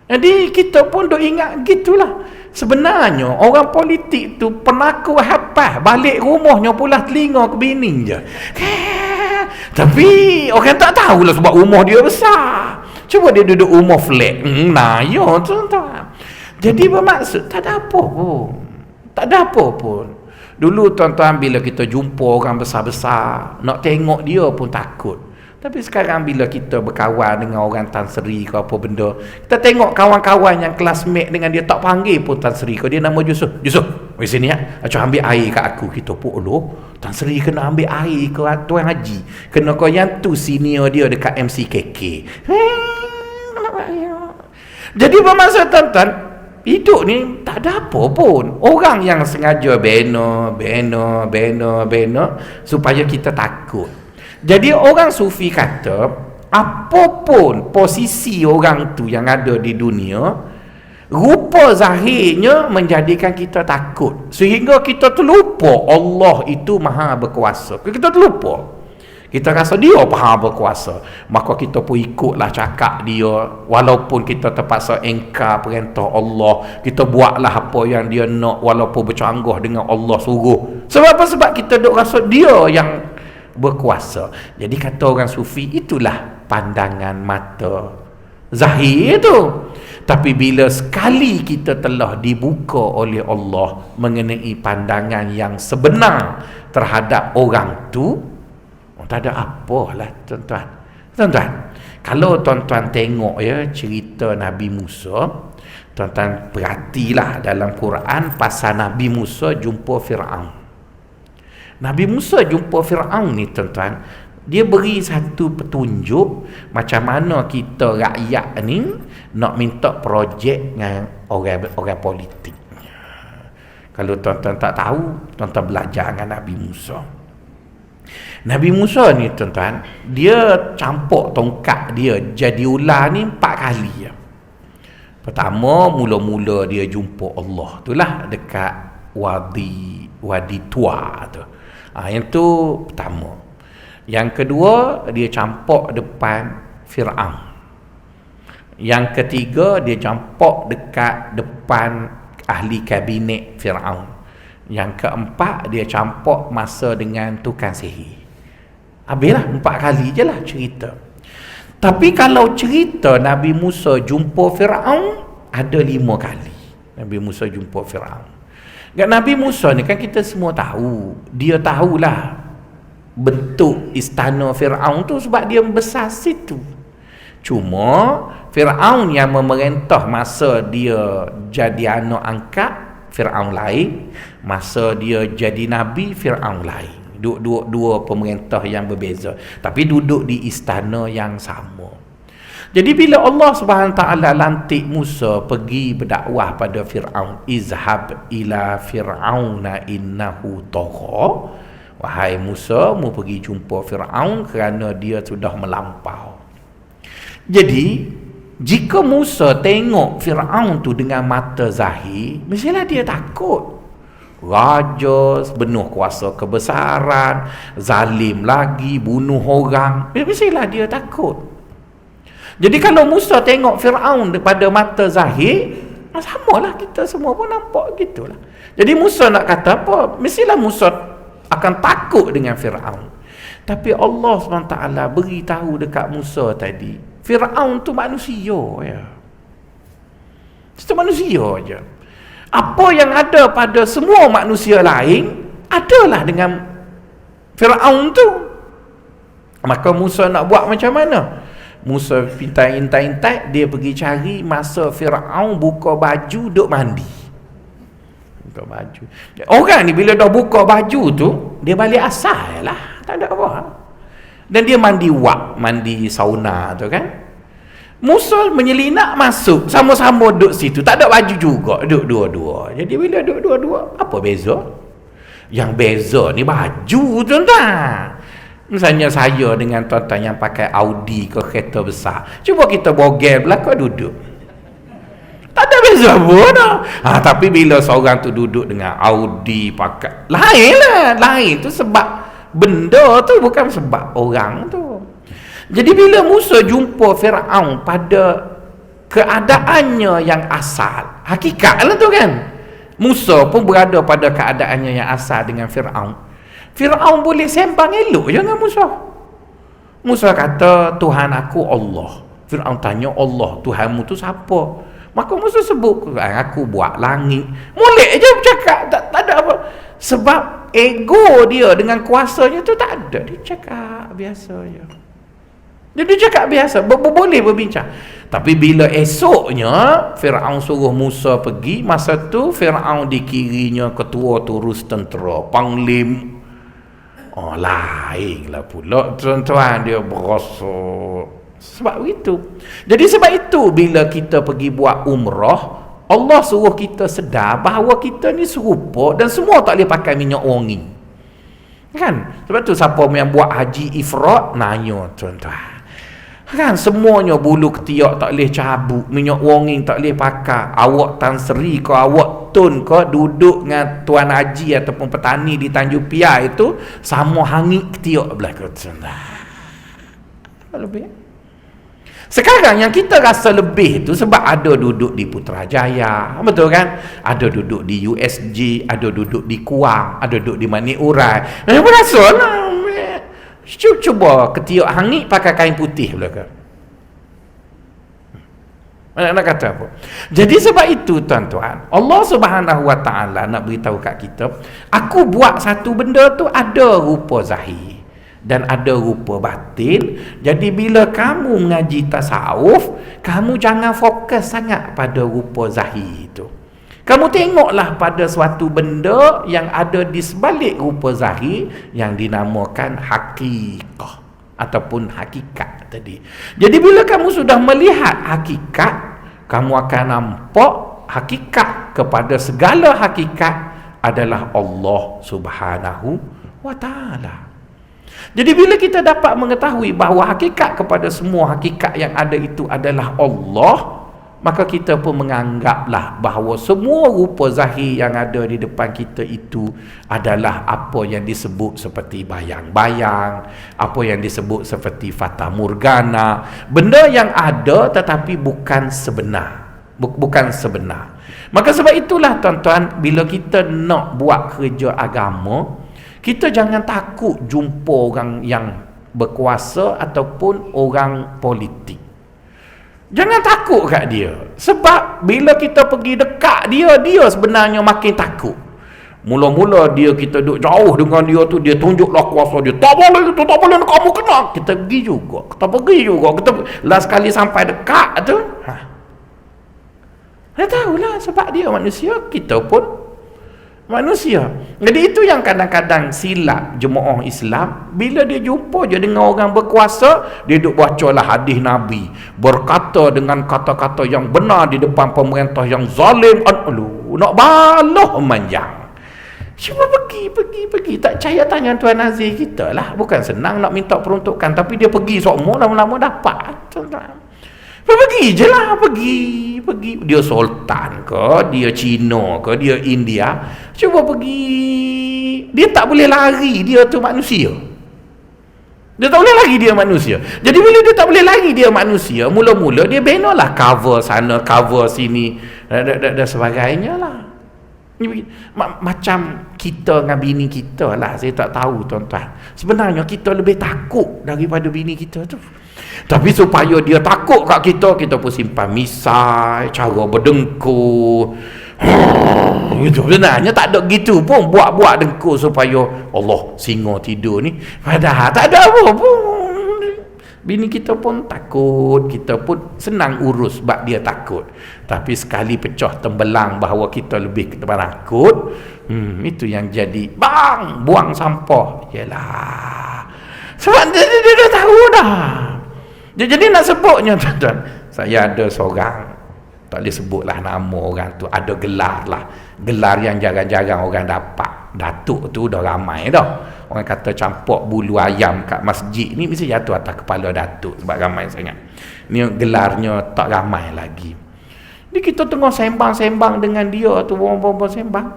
Jadi kita pun duk ingat gitulah. Sebenarnya orang politik tu penaku hapas, balik rumahnya pula telinga ke bini je. Tapi orang tak tahulah sebab rumah dia besar. Cuba dia duduk rumah flat. Nah, ya tuan-tuan. Jadi bermaksud tak ada apa pun. Tak ada apa pun. Dulu tuan-tuan bila kita jumpa orang besar-besar, nak tengok dia pun takut. Tapi sekarang bila kita berkawan dengan orang Tan Sri ke apa benda, kita tengok kawan-kawan yang classmate dengan dia tak panggil pun Tan Sri ke, dia nama Yusuf. Yusuf, mari sini ya. Acu ambil air kat aku. Kita pun Tan Sri kena ambil air ke Tuan Haji. Kena kau yang tu senior dia dekat MCKK. Jadi bermaksud tuan-tuan, hidup ni tak ada apa pun. Orang yang sengaja bina supaya kita takut. Jadi orang sufi kata, apapun posisi orang tu yang ada di dunia, rupa zahirnya menjadikan kita takut. Sehingga kita terlupa Allah itu maha berkuasa. Kita terlupa. Kita rasa dia maha berkuasa. Maka kita pun ikutlah cakap dia. Walaupun kita terpaksa engkar perintah Allah, kita buatlah apa yang dia nak walaupun bercanggah dengan Allah suruh. Sebab apa? Sebab kita duk rasa dia yang berkuasa. Jadi kata orang sufi, itulah pandangan mata zahir tu. Tapi bila sekali kita telah dibuka oleh Allah mengenai pandangan yang sebenar terhadap orang tu, tak ada apalah tuan-tuan. Tuan-tuan, kalau tuan-tuan tengok ya cerita Nabi Musa, tuan-tuan perhatilah dalam Quran pasal Nabi Musa jumpa Fir'aun. Nabi Musa jumpa Fir'aun ni tuan-tuan, dia beri satu petunjuk macam mana kita rakyat ni nak minta projek dengan orang politik. Kalau tuan-tuan tak tahu, tuan-tuan belajar dengan Nabi Musa. Nabi Musa ni tuan-tuan, dia campur tongkat dia jadi ular ni 4 kali ya. Pertama, mula-mula dia jumpa Allah, itulah dekat Wadi Tua tu. Yang tu pertama. Yang kedua, dia campak depan Fir'aun. Yang ketiga, dia campak dekat depan ahli kabinet Fir'aun. Yang keempat, dia campak masa dengan tukang sihir. Habislah 4 kali je lah cerita. Tapi kalau cerita Nabi Musa jumpa Fir'aun, ada 5 kali Nabi Musa jumpa Fir'aun. Nabi Musa ni kan kita semua tahu, dia tahulah bentuk istana Fir'aun tu sebab dia besar situ. Cuma Fir'aun yang memerintah masa dia jadi anak angkat, Fir'aun lain. Masa dia jadi Nabi, Fir'aun lain. Dua pemerintah yang berbeza, tapi duduk di istana yang sama. Jadi bila Allah Subhanahu taala lantik Musa pergi berdakwah pada Fir'aun, izhab ila fir'auna innahu tagha, wahai Musa, mu pergi jumpa Fir'aun kerana dia sudah melampau. Jadi jika Musa tengok Fir'aun tu dengan mata zahir, mestilah dia takut. Raja penuh kuasa kebesaran, zalim lagi, bunuh orang, mestilah dia takut. Jadi kalau Musa tengok Fir'aun pada mata zahir, samalah kita semua pun nampak gitulah. Jadi Musa nak kata apa? Mestilah Musa akan takut dengan Fir'aun. Tapi Allah SWT beritahu dekat Musa tadi, Fir'aun tu manusia ya. Itu manusia aja. Apa yang ada pada semua manusia lain adalah dengan Fir'aun tu. Maka Musa nak buat macam mana? Musa pintai-intai, dia pergi cari masa Firaun buka baju duk mandi. Buka baju. Orang ni bila dah buka baju tu, dia balik asal lah, tak ada apa. Dan dia mandi mandi sauna tu kan. Musa menyelinap masuk, sama-sama duduk situ, tak ada baju juga, duduk dua-dua. Jadi bila duduk dua-dua, apa beza? Yang beza ni baju, tuan-tuan. Misalnya saya dengan tuan-tuan yang pakai Audi ke kereta besar, cuba kita bogel belakang duduk, tak ada beza pun dah. Tapi bila seorang tu duduk dengan Audi pakai, lain lah. Lain tu sebab benda tu, bukan sebab orang tu. Jadi bila Musa jumpa Firaun pada keadaannya yang asal, hakikat lah tu kan, Musa pun berada pada keadaannya yang asal dengan Firaun. Firaun boleh sembang elok je dengan Musa. Musa kata, Tuhan aku Allah. Firaun tanya, Allah Tuhanmu tu siapa? Maka Musa sebut, aku buat langit. Molek je bercakap, tak ada apa. Sebab ego dia dengan kuasanya tu tak ada. Dia cakap biasa je. Dia cakap biasa, boleh berbincang. Tapi bila esoknya Firaun suruh Musa pergi, masa tu Firaun di kirinya ketua turus tentera, panglim. Lain lah pula tuan-tuan, dia berasa. Sebab itu. Jadi sebab itu bila kita pergi buat umrah, Allah suruh kita sedar bahawa kita ni serupa dan semua tak boleh pakai minyak wangi. Kan? Sebab tu siapa yang buat haji ifrat nanya tuan-tuan. Kan semuanya bulu ketiak tak boleh cabut, minyak wangi tak boleh pakai. Awak Tan Sri ke awak Tun ke duduk dengan tuan haji ataupun petani di Tanjung Piai itu sama hangit ketiak belakang tuan-tuan. Lebih. Sekarang yang kita rasa lebih tu sebab ada duduk di Putrajaya, betul kan? Ada duduk di USG, ada duduk di Kuang, ada duduk di Manik Urai. Apa rasa lah? Cuba ketiak hangit pakai kain putih belakang. Nak kata apa? Jadi sebab itu tuan-tuan, Allah Subhanahu Wa Taala nak beritahu kat kita, aku buat satu benda tu ada rupa zahir dan ada rupa batin. Jadi bila kamu mengaji tasawuf, kamu jangan fokus sangat pada rupa zahir itu. Kamu tengoklah pada suatu benda yang ada di sebalik rupa zahir yang dinamakan hakikah ataupun hakikat tadi. Jadi bila kamu sudah melihat hakikat, kamu akan nampak hakikat kepada segala hakikat adalah Allah Subhanahu Wa Taala. Jadi bila kita dapat mengetahui bahawa hakikat kepada semua hakikat yang ada itu adalah Allah, maka kita pun menganggaplah bahawa semua rupa zahir yang ada di depan kita itu adalah apa yang disebut seperti bayang-bayang, apa yang disebut seperti fata morgana, benda yang ada tetapi bukan sebenar, bukan sebenar. Maka sebab itulah tuan-tuan, bila kita nak buat kerja agama, kita jangan takut jumpa orang yang berkuasa ataupun orang politik. Jangan takut kat dia. Sebab bila kita pergi dekat dia, dia sebenarnya makin takut. Mula-mula kita duduk jauh dengan dia tu, dia tunjuklah kuasa dia. Tak boleh itu, tak boleh kamu kena. Kita pergi juga. Kita last kali sampai dekat tu, dia tahulah sebab dia manusia, kita pun manusia. Jadi itu yang kadang-kadang silap jemaah Islam. Bila dia jumpa je dengan orang berkuasa, dia duk bacalah hadis Nabi, berkata dengan kata-kata yang benar di depan pemerintah yang zalim. Nak balah manjang. Cuma pergi. Tak percaya tanya Tuan Nazir kita lah. Bukan senang nak minta peruntukan, tapi dia pergi semua, lama-lama dapat. Pergi je lah, pergi. Dia Sultan ke, dia Cina ke, dia India, cuba pergi. Dia tak boleh lari, dia tu manusia. Dia tak boleh lari, dia manusia. Jadi bila dia tak boleh lari, dia manusia, mula-mula dia benalah cover sana, cover sini dan sebagainya lah. Macam kita dengan bini kita lah. Saya tak tahu tuan-tuan, sebenarnya kita lebih takut daripada bini kita tu. Tapi supaya dia takut kat kita pun simpan misai, cara berdengkur. Gitu. Sebenarnya tak ada gitu pun, buat-buat dengkur supaya Allah singa tidur ni. Padahal tak ada apa pun. Bini kita pun takut, kita pun senang urus sebab dia takut. Tapi sekali pecah tembelang bahawa kita lebih takut, itu yang jadi bang, buang sampah. Yalah. Sebab dia dah tahu dah. Jadi nak sebutnya tuan-tuan, saya ada seorang, tak boleh sebutlah nama orang tu, ada gelar lah. Gelar yang jarang-jarang orang dapat. Datuk tu dah ramai dah. Orang kata campur bulu ayam kat masjid ni mesti jatuh atas kepala datuk sebab ramai sangat. Ni gelarnya tak ramai lagi. Jadi kita tengah sembang-sembang dengan dia tu, bohong-bohong sembang.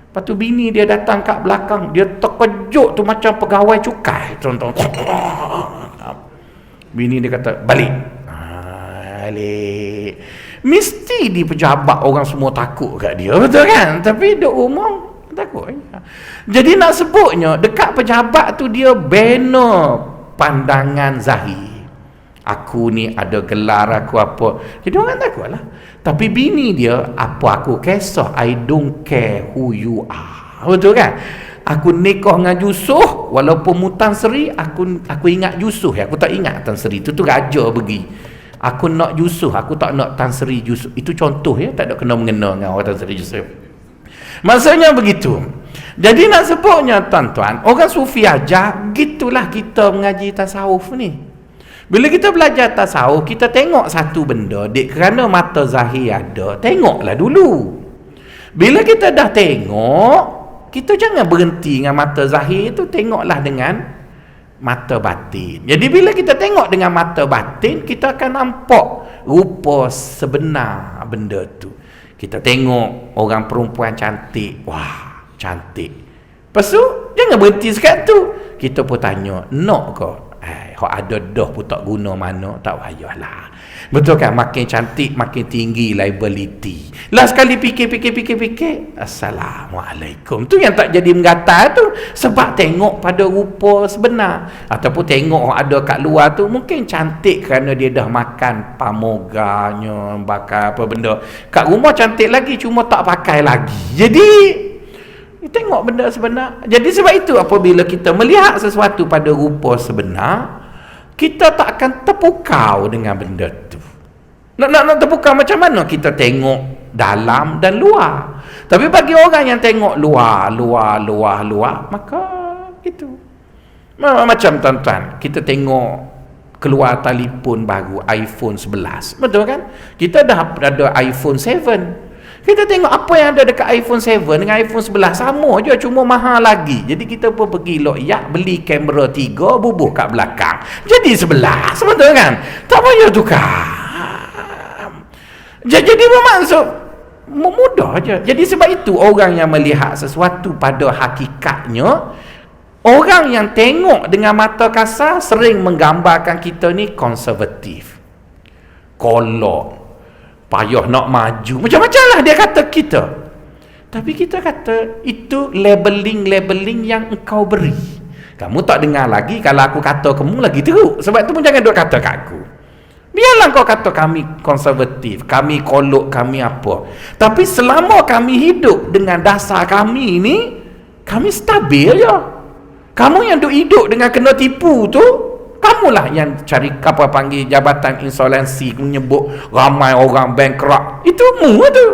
Lepas tu bini dia datang kat belakang, dia terkejut tu macam pegawai cukai. Tonton. Bini dia kata, balik. Balik. Mesti di pejabat orang semua takut kat dia, betul kan? Tapi duk umum takut. Jadi nak sebutnya dekat pejabat tu dia banner pandangan zahir. Aku ni ada gelar, aku apa. Jadi orang takutlah. Tapi bini dia, apa aku kisah, I don't care who you are. Betul kan? Aku nikah dengan Yusof, walaupun mu Tan Sri, aku ingat Yusof. Aku tak ingat Tan Sri. Itu raja pergi. Aku nak Yusof, aku tak nak Tan Sri Yusof. Itu contoh ya, tak ada kena-mengena dengan orang Tan Sri Yusof. Maksudnya begitu. Jadi nak sebutnya tuan-tuan, orang sufi aja gitulah kita mengaji tasawuf ni. Bila kita belajar tasawuf, kita tengok satu benda, kerana mata zahir ada, tengoklah dulu. Bila kita dah tengok, kita jangan berhenti dengan mata zahir itu, tengoklah dengan mata batin. Jadi bila kita tengok dengan mata batin, kita akan nampak rupa sebenar benda tu. Kita tengok orang perempuan cantik, wah cantik. Lepas tu jangan berhenti sekat tu, kita pun tanya, nak ke? Hak ada dah pun tak guna mana, tak payahlah. Betul kan? Makin cantik makin tinggi liability. Lah sekali fikir, Assalamualaikum. Tu yang tak jadi menggatal tu, sebab tengok pada rupa sebenar. Ataupun tengok ada kat luar tu mungkin cantik kerana dia dah makan pamoganya, bakar apa benda. Kat rumah cantik lagi, cuma tak pakai lagi. Jadi tengok benda sebenar. Jadi sebab itu apabila kita melihat sesuatu pada rupa sebenar, kita tak akan terpukau dengan benda tu. Nak terpukau macam mana? Kita tengok dalam dan luar. Tapi bagi orang yang tengok luar, maka itu. Macam tuan-tuan, kita tengok keluar telefon baru iPhone 11. Betul kan? Kita dah ada iPhone 7. Kita tengok apa yang ada dekat iPhone 7 dengan iPhone 11 sama je, cuma mahal lagi. Jadi kita pun pergi loyak beli kamera 3 bubuh kat belakang. Jadi 11, betul kan? Tak payah tukar. Jadi bermaksud mudah je. Jadi sebab itu orang yang melihat sesuatu pada hakikatnya, orang yang tengok dengan mata kasar sering menggambarkan kita ni konservatif, kolok, payah nak maju, macam-macam lah dia kata kita. Tapi kita kata itu labeling yang engkau beri. Kamu tak dengar lagi kalau aku kata kamu lagi teruk. Sebab itu pun jangan duk kata kat aku. Biarlah kau kata kami konservatif, kami kolok, kami apa. Tapi selama kami hidup dengan dasar kami ni, kami stabil je. Kamu yang duk hidup dengan kena tipu tu, kamulah yang cari apa panggil jabatan insolvensi, menyebut ramai orang bankrupt. Itu mu tu.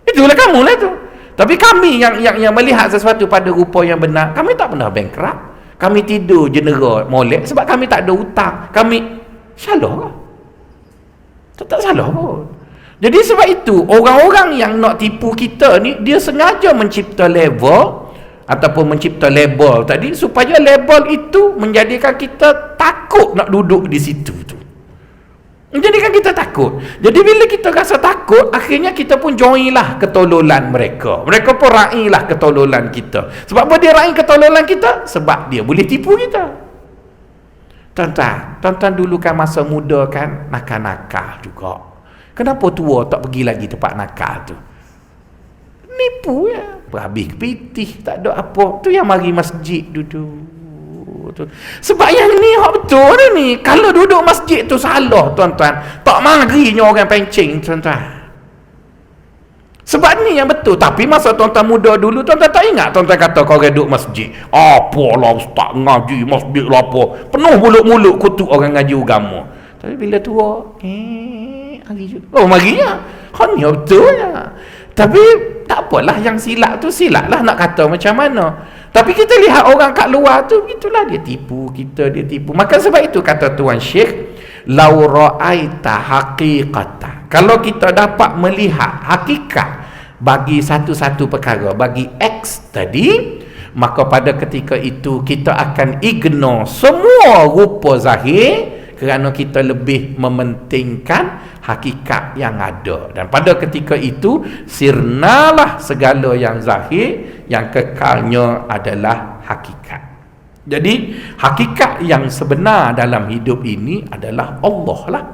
Itulah kamu lah tu. Tapi kami yang melihat sesuatu pada rupa yang benar, kami tak pernah bankrupt. Kami tidur jenera molek sebab kami tak ada hutang. Kami salah lah. Tak salah pun. Jadi sebab itu orang-orang yang nak tipu kita ni, dia sengaja mencipta level ataupun mencipta label tadi supaya label itu menjadikan kita takut nak duduk di situ tu. Menjadikan kita takut. Jadi bila kita rasa takut, akhirnya kita pun join lah ketololan mereka. Mereka pun raih lah ketololan kita. Sebab apa dia raih ketololan kita? Sebab dia boleh tipu kita. Tuan-tuan dulu kan masa muda kan nakal-nakal juga. Kenapa tua tak pergi lagi tempat nakal tu? Nipu ya. Habis kepitih, tak ada apa. Tu yang mari masjid duduk tu. Sebab yang ni hak betul ni. Kalau duduk masjid tu salah tuan-tuan. Tak marinya orang pencing tuan-tuan. Sebab ni yang betul. Tapi masa tuan-tuan muda dulu, tuan-tuan tak ingat tuan-tuan kata kau duduk masjid, apalah ustaz ngaji masjid lah apa, penuh mulut-mulut kutuk orang ngaji agama. Tapi bila tua, mari juga. Oh, marinya. Hanya betulnya. Tapi tak apalah, yang silap tu silap lah, nak kata macam mana. Tapi kita lihat orang kat luar tu, itulah dia tipu kita, dia tipu. Maka sebab itu kata Tuan Syekh, lau ra'aita haqiqata, kalau kita dapat melihat hakikat bagi satu-satu perkara, bagi X tadi, maka pada ketika itu kita akan ignore semua rupa zahir, kerana kita lebih mementingkan hakikat yang ada. Dan pada ketika itu sirnalah segala yang zahir, yang kekalnya adalah hakikat. Jadi hakikat yang sebenar dalam hidup ini adalah Allah lah.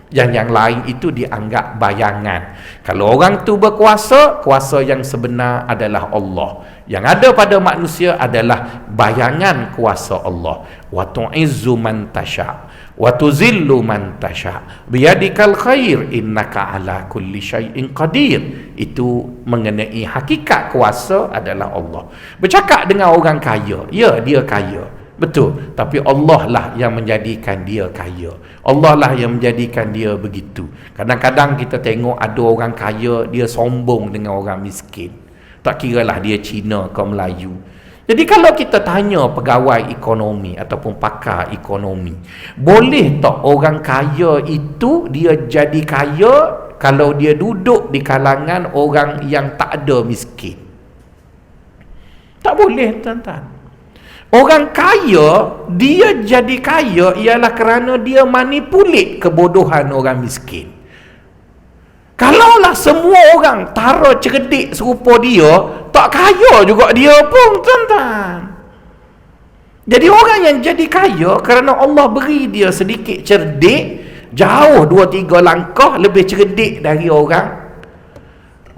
Yang lain itu dianggap bayangan. Kalau orang tu berkuasa, kuasa yang sebenar adalah Allah. Yang ada pada manusia adalah bayangan kuasa Allah. Wa tu'izzu man tasha' wa tuzillu man tasha' biyadikal khair innaka ala kulli syai'in qadir. Itu mengenai hakikat kuasa adalah Allah. Bercakap dengan orang kaya, ya dia kaya, betul, tapi Allah lah yang menjadikan dia kaya. Allah lah yang menjadikan dia begitu. Kadang-kadang kita tengok ada orang kaya, dia sombong dengan orang miskin. Tak kiralah dia Cina ke Melayu. Jadi kalau kita tanya pegawai ekonomi ataupun pakar ekonomi, boleh tak orang kaya itu dia jadi kaya kalau dia duduk di kalangan orang yang tak ada miskin? Tak boleh, tuan-tuan. Orang kaya, dia jadi kaya ialah kerana dia manipulit kebodohan orang miskin. Kalaulah semua orang tara cerdik serupa dia, tak kaya juga dia pun, tuan-tuan. Jadi orang yang jadi kaya kerana Allah beri dia sedikit cerdik, jauh 2-3 langkah lebih cerdik dari orang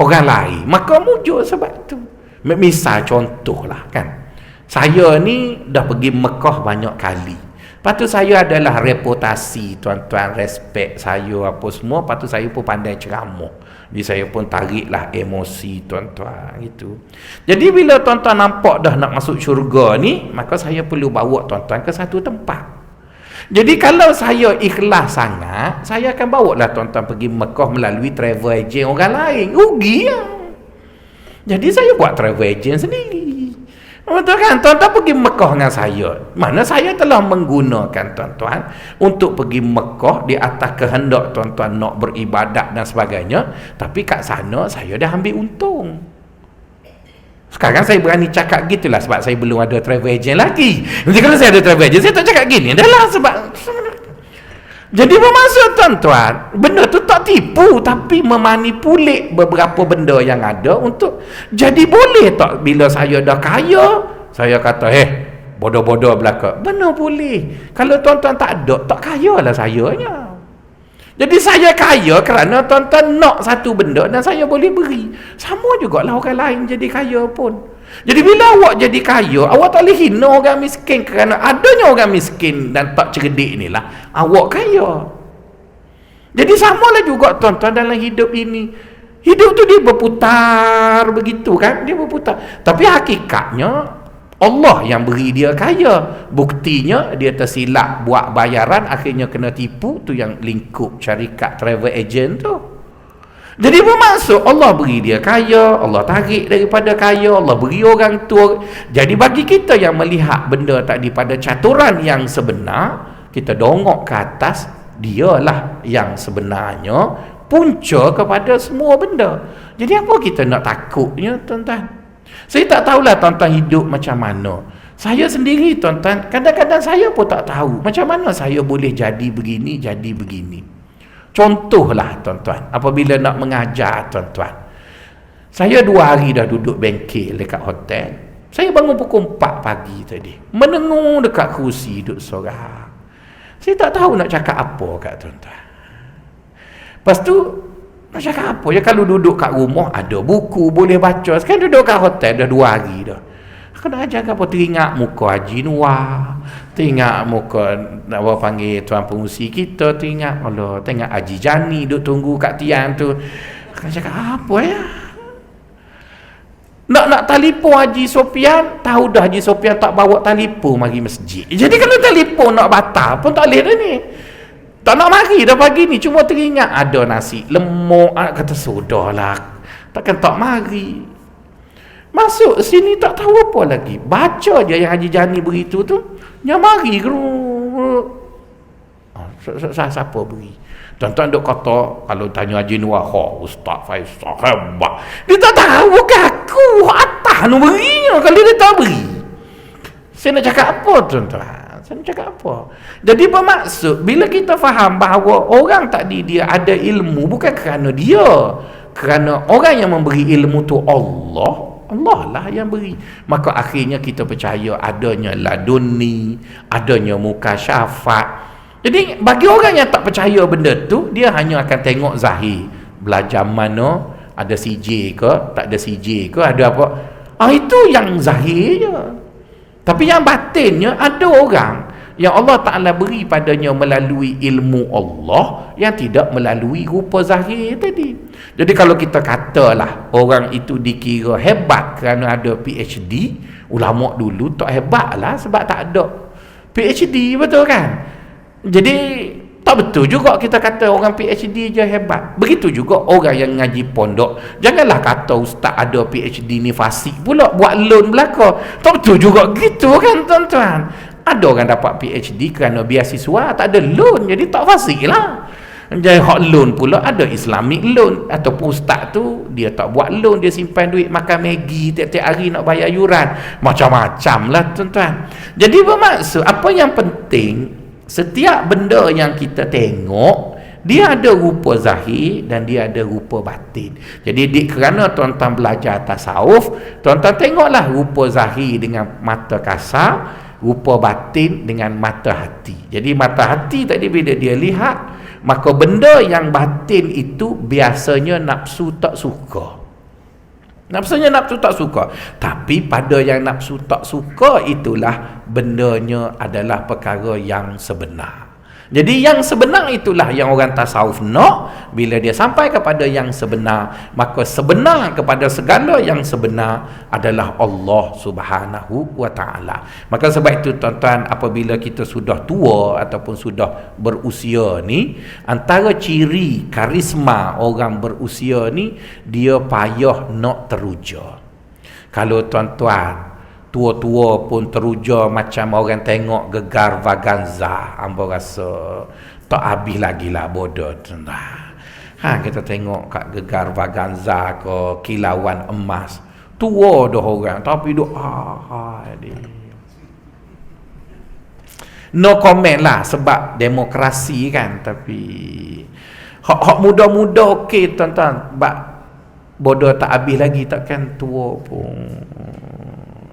lain. Maka muncul sebab tu. Misal contohlah kan, saya ni dah pergi Mekah banyak kali. Lepas tu saya adalah reputasi, tuan-tuan, respect saya apa semua. Lepas tu saya pun pandai ceramah. Jadi saya pun tariklah emosi, tuan-tuan, gitu. Jadi bila tuan-tuan nampak dah nak masuk syurga ni, maka saya perlu bawa tuan-tuan ke satu tempat. Jadi kalau saya ikhlas sangat, saya akan bawa lah tuan-tuan pergi Mekah melalui travel agent orang lain. Rugi ya. Jadi saya buat travel agent sendiri. Betul kan? Tuan-tuan pergi Mekah dengan saya. Mana saya telah menggunakan tuan-tuan untuk pergi Mekah di atas kehendak tuan-tuan nak beribadat dan sebagainya. Tapi kat sana saya dah ambil untung. Sekarang saya berani cakap gitulah sebab saya belum ada travel agent lagi. Nanti kalau saya ada travel agent, saya tak cakap gini. Dah lah sebab... Jadi bermaksud tuan-tuan, benda tu tak tipu tapi memanipulit beberapa benda yang ada untuk jadi boleh tak bila saya dah kaya, saya kata bodoh-bodoh belaka. Benar boleh. Kalau tuan-tuan tak ada, tak kaya lah sayanya. Jadi saya kaya kerana tuan-tuan nak satu benda dan saya boleh beri. Sama jugalah orang lain jadi kaya pun. Jadi bila awak jadi kaya, awak tak boleh hina orang miskin kerana adanya orang miskin dan tak cerdik inilah awak kaya. Jadi samalah juga tuan-tuan dalam hidup ini. Hidup tu dia berputar begitu kan, dia berputar. Tapi hakikatnya Allah yang beri dia kaya. Buktinya dia tersilap buat bayaran, akhirnya kena tipu. Tu yang lingkup syarikat travel agent tu. Jadi bermaksud Allah beri dia kaya, Allah tarik daripada kaya, Allah beri orang tua. Jadi bagi kita yang melihat benda tadi pada caturan yang sebenar, kita dongok ke atas, dialah yang sebenarnya punca kepada semua benda. Jadi apa kita nak takutnya, tuan-tuan? Saya tak tahulah tuan-tuan hidup macam mana. Saya sendiri, tuan-tuan, kadang-kadang saya pun tak tahu macam mana saya boleh jadi begini, jadi begini. Contohlah tuan-tuan, apabila nak mengajar tuan-tuan, saya 2 hari dah duduk bengkel dekat hotel. Saya bangun pukul 4 pagi tadi, menengung dekat kerusi, duduk seorang. Saya tak tahu nak cakap apa kat tuan-tuan. Lepas tu nak cakap apa ya? Kalau duduk kat rumah ada buku boleh baca. Sekarang duduk kat hotel dah 2 hari dah. Aku nak ajar apa? Teringat muka Haji Nuar, teringat muka apa panggil tuan pengurusi kita, teringat Allah, tengok Haji Jani duk tunggu kat tiang tu. Aku cakap apa ya? Nak telefon Haji Sofian, tahu dah Haji Sofian tak bawa telefon mari masjid. Jadi kalau telefon nak batal pun tak boleh dah ni. Tak nak mari dah pagi ni, cuma teringat ada nasi lemak, kata sudahlah. Takkan tak mari. Masuk sini tak tahu apa lagi. Baca je yang Haji Jani beritahu tu, yang mari ke siapa beri. Tuan-tuan duk kata, kalau tanya Haji Nur, Ustaz Faisal hebat. Dia tak tahu ke aku atas nu berinya kalau dia tak beri. Saya nak cakap apa tuan-tuan? Saya nak cakap apa? Jadi bermaksud, bila kita faham bahawa orang tadi dia ada ilmu bukan kerana dia, kerana orang yang memberi ilmu tu Allah lah yang beri. Maka akhirnya kita percaya adanya laduni, adanya mukasyafat. Jadi bagi orang yang tak percaya benda tu, dia hanya akan tengok zahir. Belajar mana, ada CJ ke, tak ada CJ ke, ada apa. Itu yang zahir je. Tapi yang batinnya ada orang yang Allah Ta'ala beri padanya melalui ilmu Allah yang tidak melalui rupa zahir tadi. Jadi kalau kita katalah orang itu dikira hebat kerana ada PhD, ulama dulu tak hebat lah sebab tak ada PhD, betul kan? Jadi tak betul juga kita kata orang PhD je hebat. Begitu juga orang yang ngaji pondok. Janganlah kata ustaz ada PhD ni fasik pula buat loan belaka. Tak betul juga gitu kan tuan-tuan. Ada orang dapat PhD kerana beasiswa, tak ada loan, jadi tak fasik lah. Jadi hak loan pula ada Islamic loan, ataupun ustaz tu dia tak buat loan, dia simpan duit makan Maggi tiap-tiap hari nak bayar yuran, macam-macam lah tuan-tuan. Jadi bermaksud apa yang penting, setiap benda yang kita tengok dia ada rupa zahir dan dia ada rupa batin. Jadi kerana tuan-tuan belajar tasawuf, tuan-tuan tengoklah rupa zahir dengan mata kasar, rupa batin dengan mata hati. Jadi mata hati tadi bila dia lihat, maka benda yang batin itu biasanya nafsu tak suka. Nafsunya nafsu tak suka. Tapi pada yang nafsu tak suka itulah bendanya adalah perkara yang sebenar. Jadi yang sebenar itulah yang orang tasawuf nak. Bila dia sampai kepada yang sebenar, maka sebenar kepada segala yang sebenar adalah Allah Subhanahu wa ta'ala. Maka sebab itu tuan-tuan, apabila kita sudah tua ataupun sudah berusia ni, antara ciri karisma orang berusia ni, dia payah nak teruja. Kalau tuan-tuan tua-tua pun teruja macam orang tengok Gegar Vaganza, hamba rasa tak habis lagi lah bodoh tuan-tuan. Kita tengok kat Gegar Vaganza ke Kilauan Emas, tua dah orang tapi duk no comment lah sebab demokrasi kan. Tapi hak muda-muda okey tuan-tuan, sebab bodoh tak habis lagi, takkan tua pun.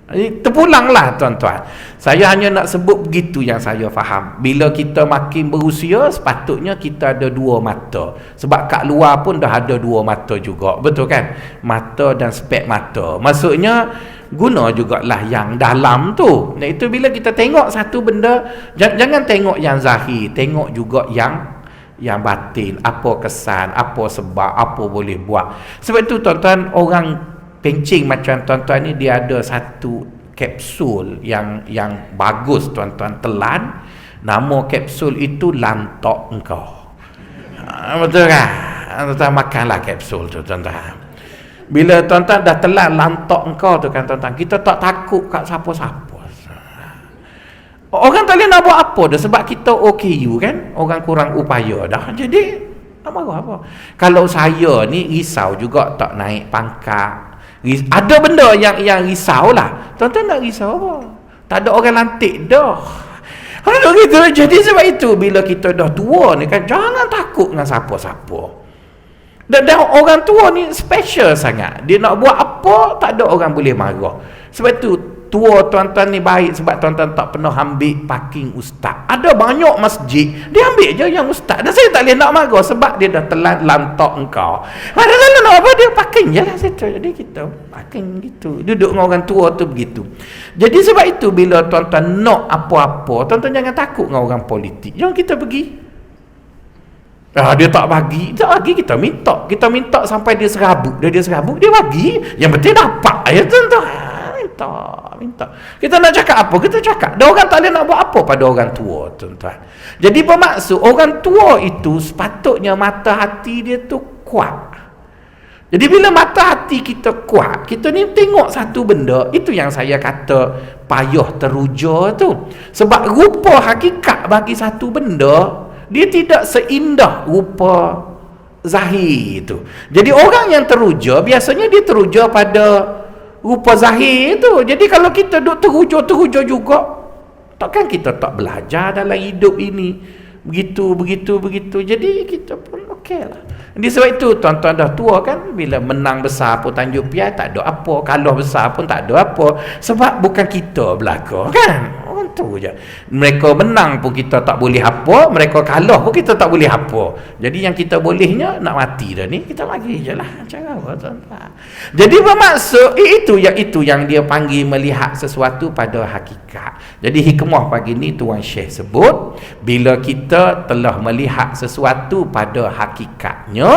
Terpulanglah tuan-tuan. Saya hanya nak sebut begitu yang saya faham. Bila kita makin berusia, sepatutnya kita ada dua mata. Sebab kat luar pun dah ada dua mata juga, betul kan? Mata dan spek mata. Maksudnya guna jugalah yang dalam tu. Nah, itu bila kita tengok satu benda, jangan tengok yang zahir, tengok juga yang batin, apa kesan, apa sebab, apa boleh buat. Sebab itu tuan-tuan, orang pencing macam tuan-tuan ni, dia ada satu kapsul yang bagus tuan-tuan telan. Nama kapsul itu lantok engkau. Betul kan? Tuan-tuan makanlah kapsul tu tuan-tuan. Bila tuan-tuan dah telan lantok engkau tu kan tuan-tuan, kita tak takut kat siapa-siapa. Orang tak boleh nak buat apa dah sebab kita OKU kan, orang kurang upaya dah. Jadi nak marah apa? Kalau saya ni risau juga tak naik pangkat. Ada benda yang risau lah. Tuan-tuan nak risau apa? Tak ada orang lantik dah. Gitu. Jadi sebab itu bila kita dah tua ni kan, jangan takut dengan siapa-siapa. Dan orang tua ni special sangat. Dia nak buat apa, tak ada orang boleh marah. Sebab itu tua tuan-tuan ni baik sebab tuan-tuan tak pernah ambil parking ustaz. Ada banyak masjid, dia ambil je yang ustaz. Dan saya tak boleh nak marah sebab dia dah telan lantok engkau. Kalau nak apa, dia parking je lah situ. Jadi kita parking gitu. Duduk dengan orang tua tu begitu. Jadi sebab itu bila tuan-tuan nak apa-apa, tuan-tuan jangan takut dengan orang politik. Jom kita pergi Dia tak bagi kita minta sampai dia serabut. Dia serabut, dia bagi. Yang penting dapat. Ya tuan-tuan, minta. Kita nak cakap apa? Kita cakap. Dia orang tak boleh nak buat apa pada orang tua, tuan-tuan. Jadi bermaksud orang tua itu sepatutnya mata hati dia tu kuat. Jadi bila mata hati kita kuat, kita ni tengok satu benda, itu yang saya kata payah teruja tu. Sebab rupa hakikat bagi satu benda, dia tidak seindah rupa zahir itu. Jadi orang yang teruja, biasanya dia teruja pada rupa zahir itu. Jadi kalau kita duk teruja juga, takkan kita tak belajar dalam hidup ini. Begitu. Jadi kita pun okey lah. Jadi sebab itu tuan-tuan dah tua kan, bila menang besar pun Tanjung Piai tak ada apa, kalah besar pun tak ada apa. Sebab bukan kita belaka kan. Orang tu je. Mereka menang pun kita tak boleh apa, mereka kalah pun kita tak boleh apa. Jadi yang kita bolehnya nak mati dah ni, kita mati je lah. Cara apa tuan-tuan. Jadi bermaksud itu yang dia panggil melihat sesuatu pada hakikat. Jadi hikmah pagi ni Tuan Syekh sebut, bila kita telah melihat sesuatu pada hakikatnya,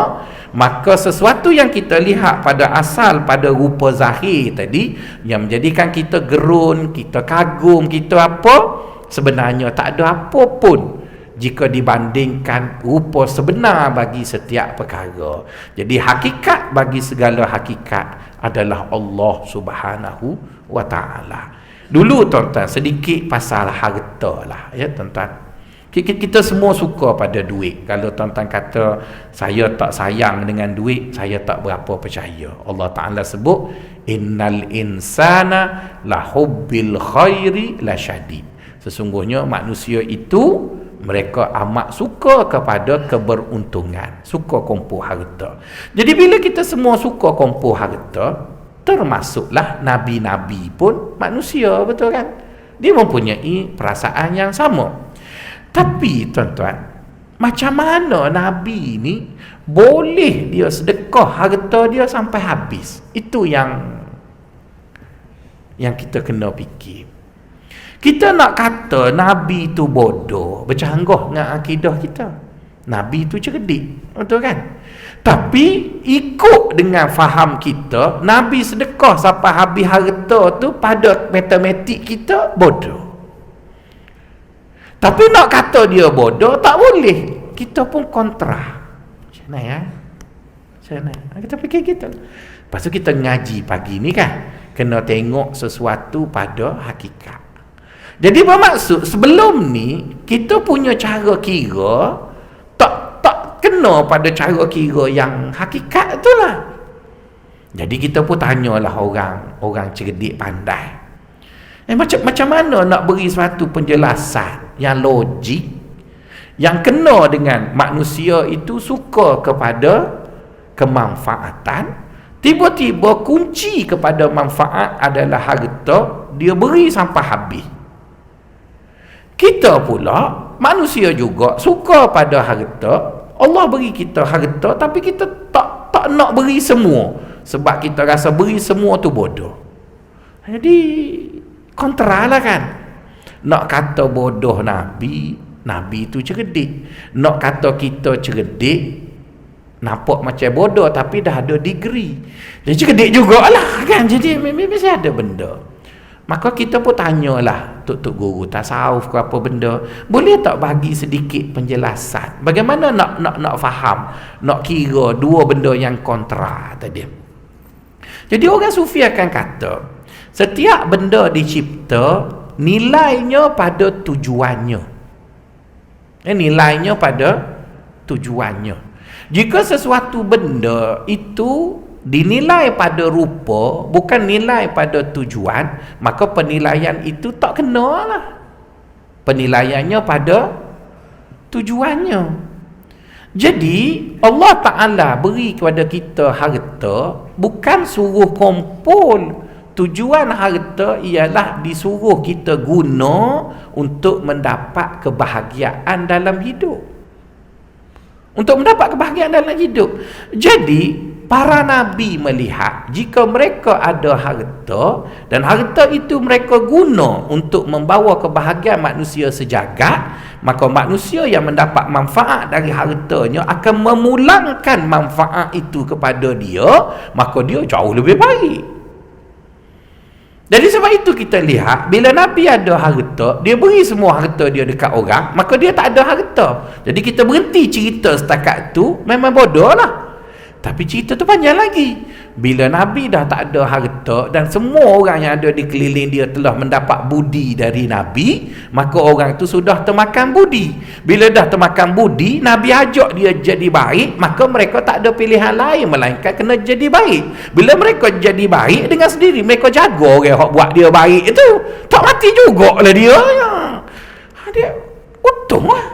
maka sesuatu yang kita lihat pada asal, pada rupa zahir tadi, yang menjadikan kita gerun, kita kagum, kita apa, sebenarnya tak ada apa pun jika dibandingkan rupa sebenar bagi setiap perkara. Jadi hakikat bagi segala hakikat adalah Allah Subhanahu wa ta'ala. Dulu tuan-tuan, sedikit pasal harta lah ya tuan-tuan. Kita semua suka pada duit. Kalau tuan-tuan kata saya tak sayang dengan duit, saya tak berapa percaya. Allah Ta'ala sebut, innal insana lahubbil khairi lasyadid. Sesungguhnya manusia itu mereka amat suka kepada keberuntungan, suka kumpul harta. Jadi bila kita semua suka kumpul harta, termasuklah nabi-nabi pun manusia, betul kan? Dia mempunyai perasaan yang sama. Tapi tuan-tuan, macam mana nabi ni boleh dia sedekah harta dia sampai habis? Itu yang kita kena fikir. Kita nak kata nabi tu bodoh, bercanggah dengan akidah kita. Nabi tu cerdik, betul kan? Tapi ikut dengan faham kita, nabi sedekah sampai habis harta tu pada matematik kita bodoh. Tapi nak kata dia bodoh tak boleh. Kita pun kontra. Macam mana ya? Macam mana? Kita fikir kita. Lepas tu kita ngaji pagi ni kan, kena tengok sesuatu pada hakikat. Jadi bermaksud sebelum ni kita punya cara kira tak kena pada cara kira yang hakikat tu lah. Jadi kita pun tanyalah orang cerdik pandai. Macam mana nak beri suatu penjelasan yang logik, yang kena dengan manusia itu suka kepada kemanfaatan, tiba-tiba kunci kepada manfaat adalah harta, dia beri sampai habis. Kita pula manusia juga suka pada harta. Allah beri kita harta, tapi kita tak nak beri semua, sebab kita rasa beri semua tu bodoh. Jadi kontra lah kan. Nak kata bodoh Nabi tu cerdik. Nak kata kita cerdik, nampak macam bodoh tapi dah ada degree. Dia cerdik jugalah kan. Jadi mesti ada benda. Maka kita pun tanyalah tok guru tasawuf ke apa benda, boleh tak bagi sedikit penjelasan bagaimana nak faham, nak kira dua benda yang kontra tadi. Jadi orang sufi akan kata setiap benda dicipta nilainya pada tujuannya. Nilainya pada tujuannya. Jika sesuatu benda itu dinilai pada rupa, bukan nilai pada tujuan, maka penilaian itu tak kena lah. Penilaiannya pada tujuannya. Jadi Allah Ta'ala beri kepada kita harta bukan suruh kumpul. Tujuan harta ialah disuruh kita guna untuk mendapat kebahagiaan dalam hidup. Untuk mendapat kebahagiaan dalam hidup. Jadi para nabi melihat jika mereka ada harta dan harta itu mereka guna untuk membawa kebahagiaan manusia sejagat, maka manusia yang mendapat manfaat dari hartanya akan memulangkan manfaat itu kepada dia, maka dia jauh lebih baik. Jadi sebab itu kita lihat bila Nabi ada harta, dia beri semua harta dia dekat orang, maka dia tak ada harta. Jadi kita berhenti cerita setakat tu, memang bodoh lah. Tapi cerita tu panjang lagi. Bila Nabi dah tak ada harta dan semua orang yang ada di keliling dia telah mendapat budi dari Nabi, maka orang tu sudah termakan budi. Bila dah termakan budi, Nabi ajak dia jadi baik, maka mereka tak ada pilihan lain melainkan kena jadi baik. Bila mereka jadi baik, dengan sendiri mereka jaga orang yang buat dia baik itu. Tak mati jugalah dia. Dia untung lah.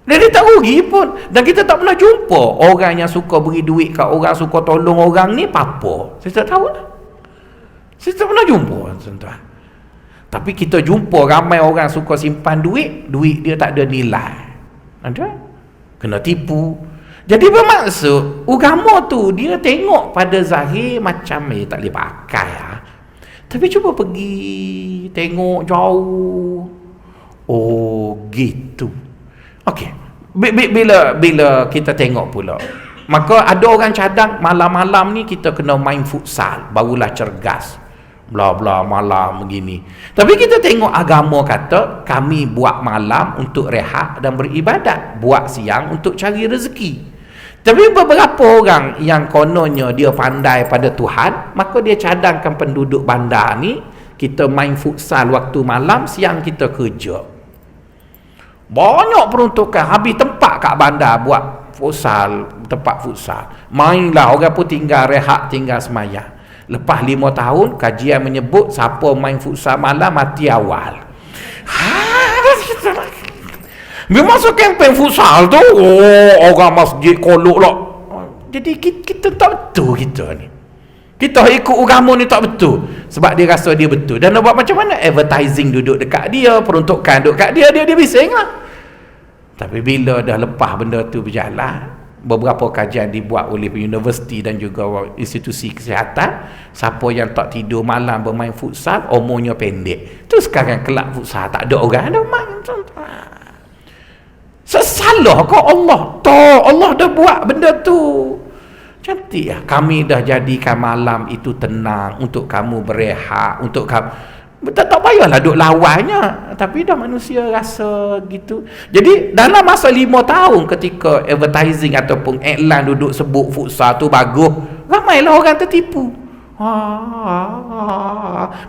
Dia tak rugi pun. Dan kita tak pernah jumpa orang yang suka beri duit kat orang, suka tolong orang ni apa. Saya tak tahu lah. Saya tak pernah jumpa, tuan-tuan. Tapi kita jumpa ramai orang suka simpan duit, duit dia tak ada nilai. Ada? Kena tipu. Jadi bermaksud agama tu dia tengok pada zahir macam tak boleh pakai lah. Tapi cuba pergi tengok jauh. Oh gitu. Okey. Bila kita tengok pula, maka ada orang cadang malam-malam ni kita kena main futsal, barulah cergas. Bla bla malam begini. Tapi kita tengok agama kata kami buat malam untuk rehat dan beribadat, buat siang untuk cari rezeki. Tapi beberapa orang yang kononnya dia pandai pada Tuhan, maka dia cadangkan penduduk bandar ni, kita main futsal waktu malam, siang kita kerja. Banyak peruntukan, habis tempat kat bandar buat futsal, tempat futsal. Mainlah, orang pun tinggal rehat, tinggal semayang. Lepas 5 tahun, kajian menyebut siapa main futsal malam mati awal. Bila masuk kempen futsal tu, orang masjid kolok lah. Jadi kita tak betul kita ni. Kita ikut agama ni tak betul. Sebab dia rasa dia betul. Dan nak buat macam mana? Advertising duduk dekat dia, peruntukan duduk dekat dia, dia bising lah. Tapi bila dah lepas benda tu berjalan, beberapa kajian dibuat oleh universiti dan juga institusi kesihatan, siapa yang tak tidur malam bermain futsal, umurnya pendek. Tu sekarang kelab futsal tak ada orang dah main. Sesalah kau Allah? Allah dah buat benda tu. Cantik lah. Kami dah jadikan malam itu tenang untuk kamu berehat, untuk kamu tak payahlah duk lawannya. Tapi dah manusia rasa gitu. Jadi dalam masa 5 tahun ketika advertising ataupun iklan duduk sebut futsal tu bagus, ramailah orang tertipu.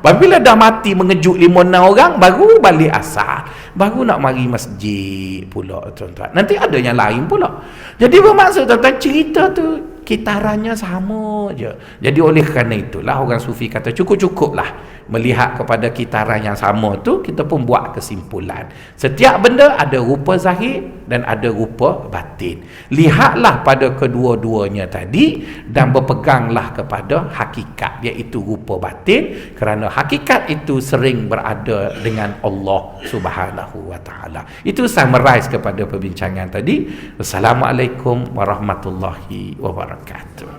Bila dah mati mengejut 5-6 orang, baru balik asal, baru nak mari masjid pula, tuan-tuan. Nanti ada yang lain pula. Jadi bermaksud tuan-tuan, cerita tu kitarannya sama je. Jadi oleh kerana itulah orang sufi kata cukup-cukuplah melihat kepada kitaran yang sama tu, kita pun buat kesimpulan. Setiap benda ada rupa zahir dan ada rupa batin. Lihatlah pada kedua-duanya tadi dan berpeganglah kepada hakikat, iaitu rupa batin, kerana hakikat itu sering berada dengan Allah Subhanahu wa taala. Itu summarize kepada perbincangan tadi. Wassalamualaikum warahmatullahi wabarakatuh.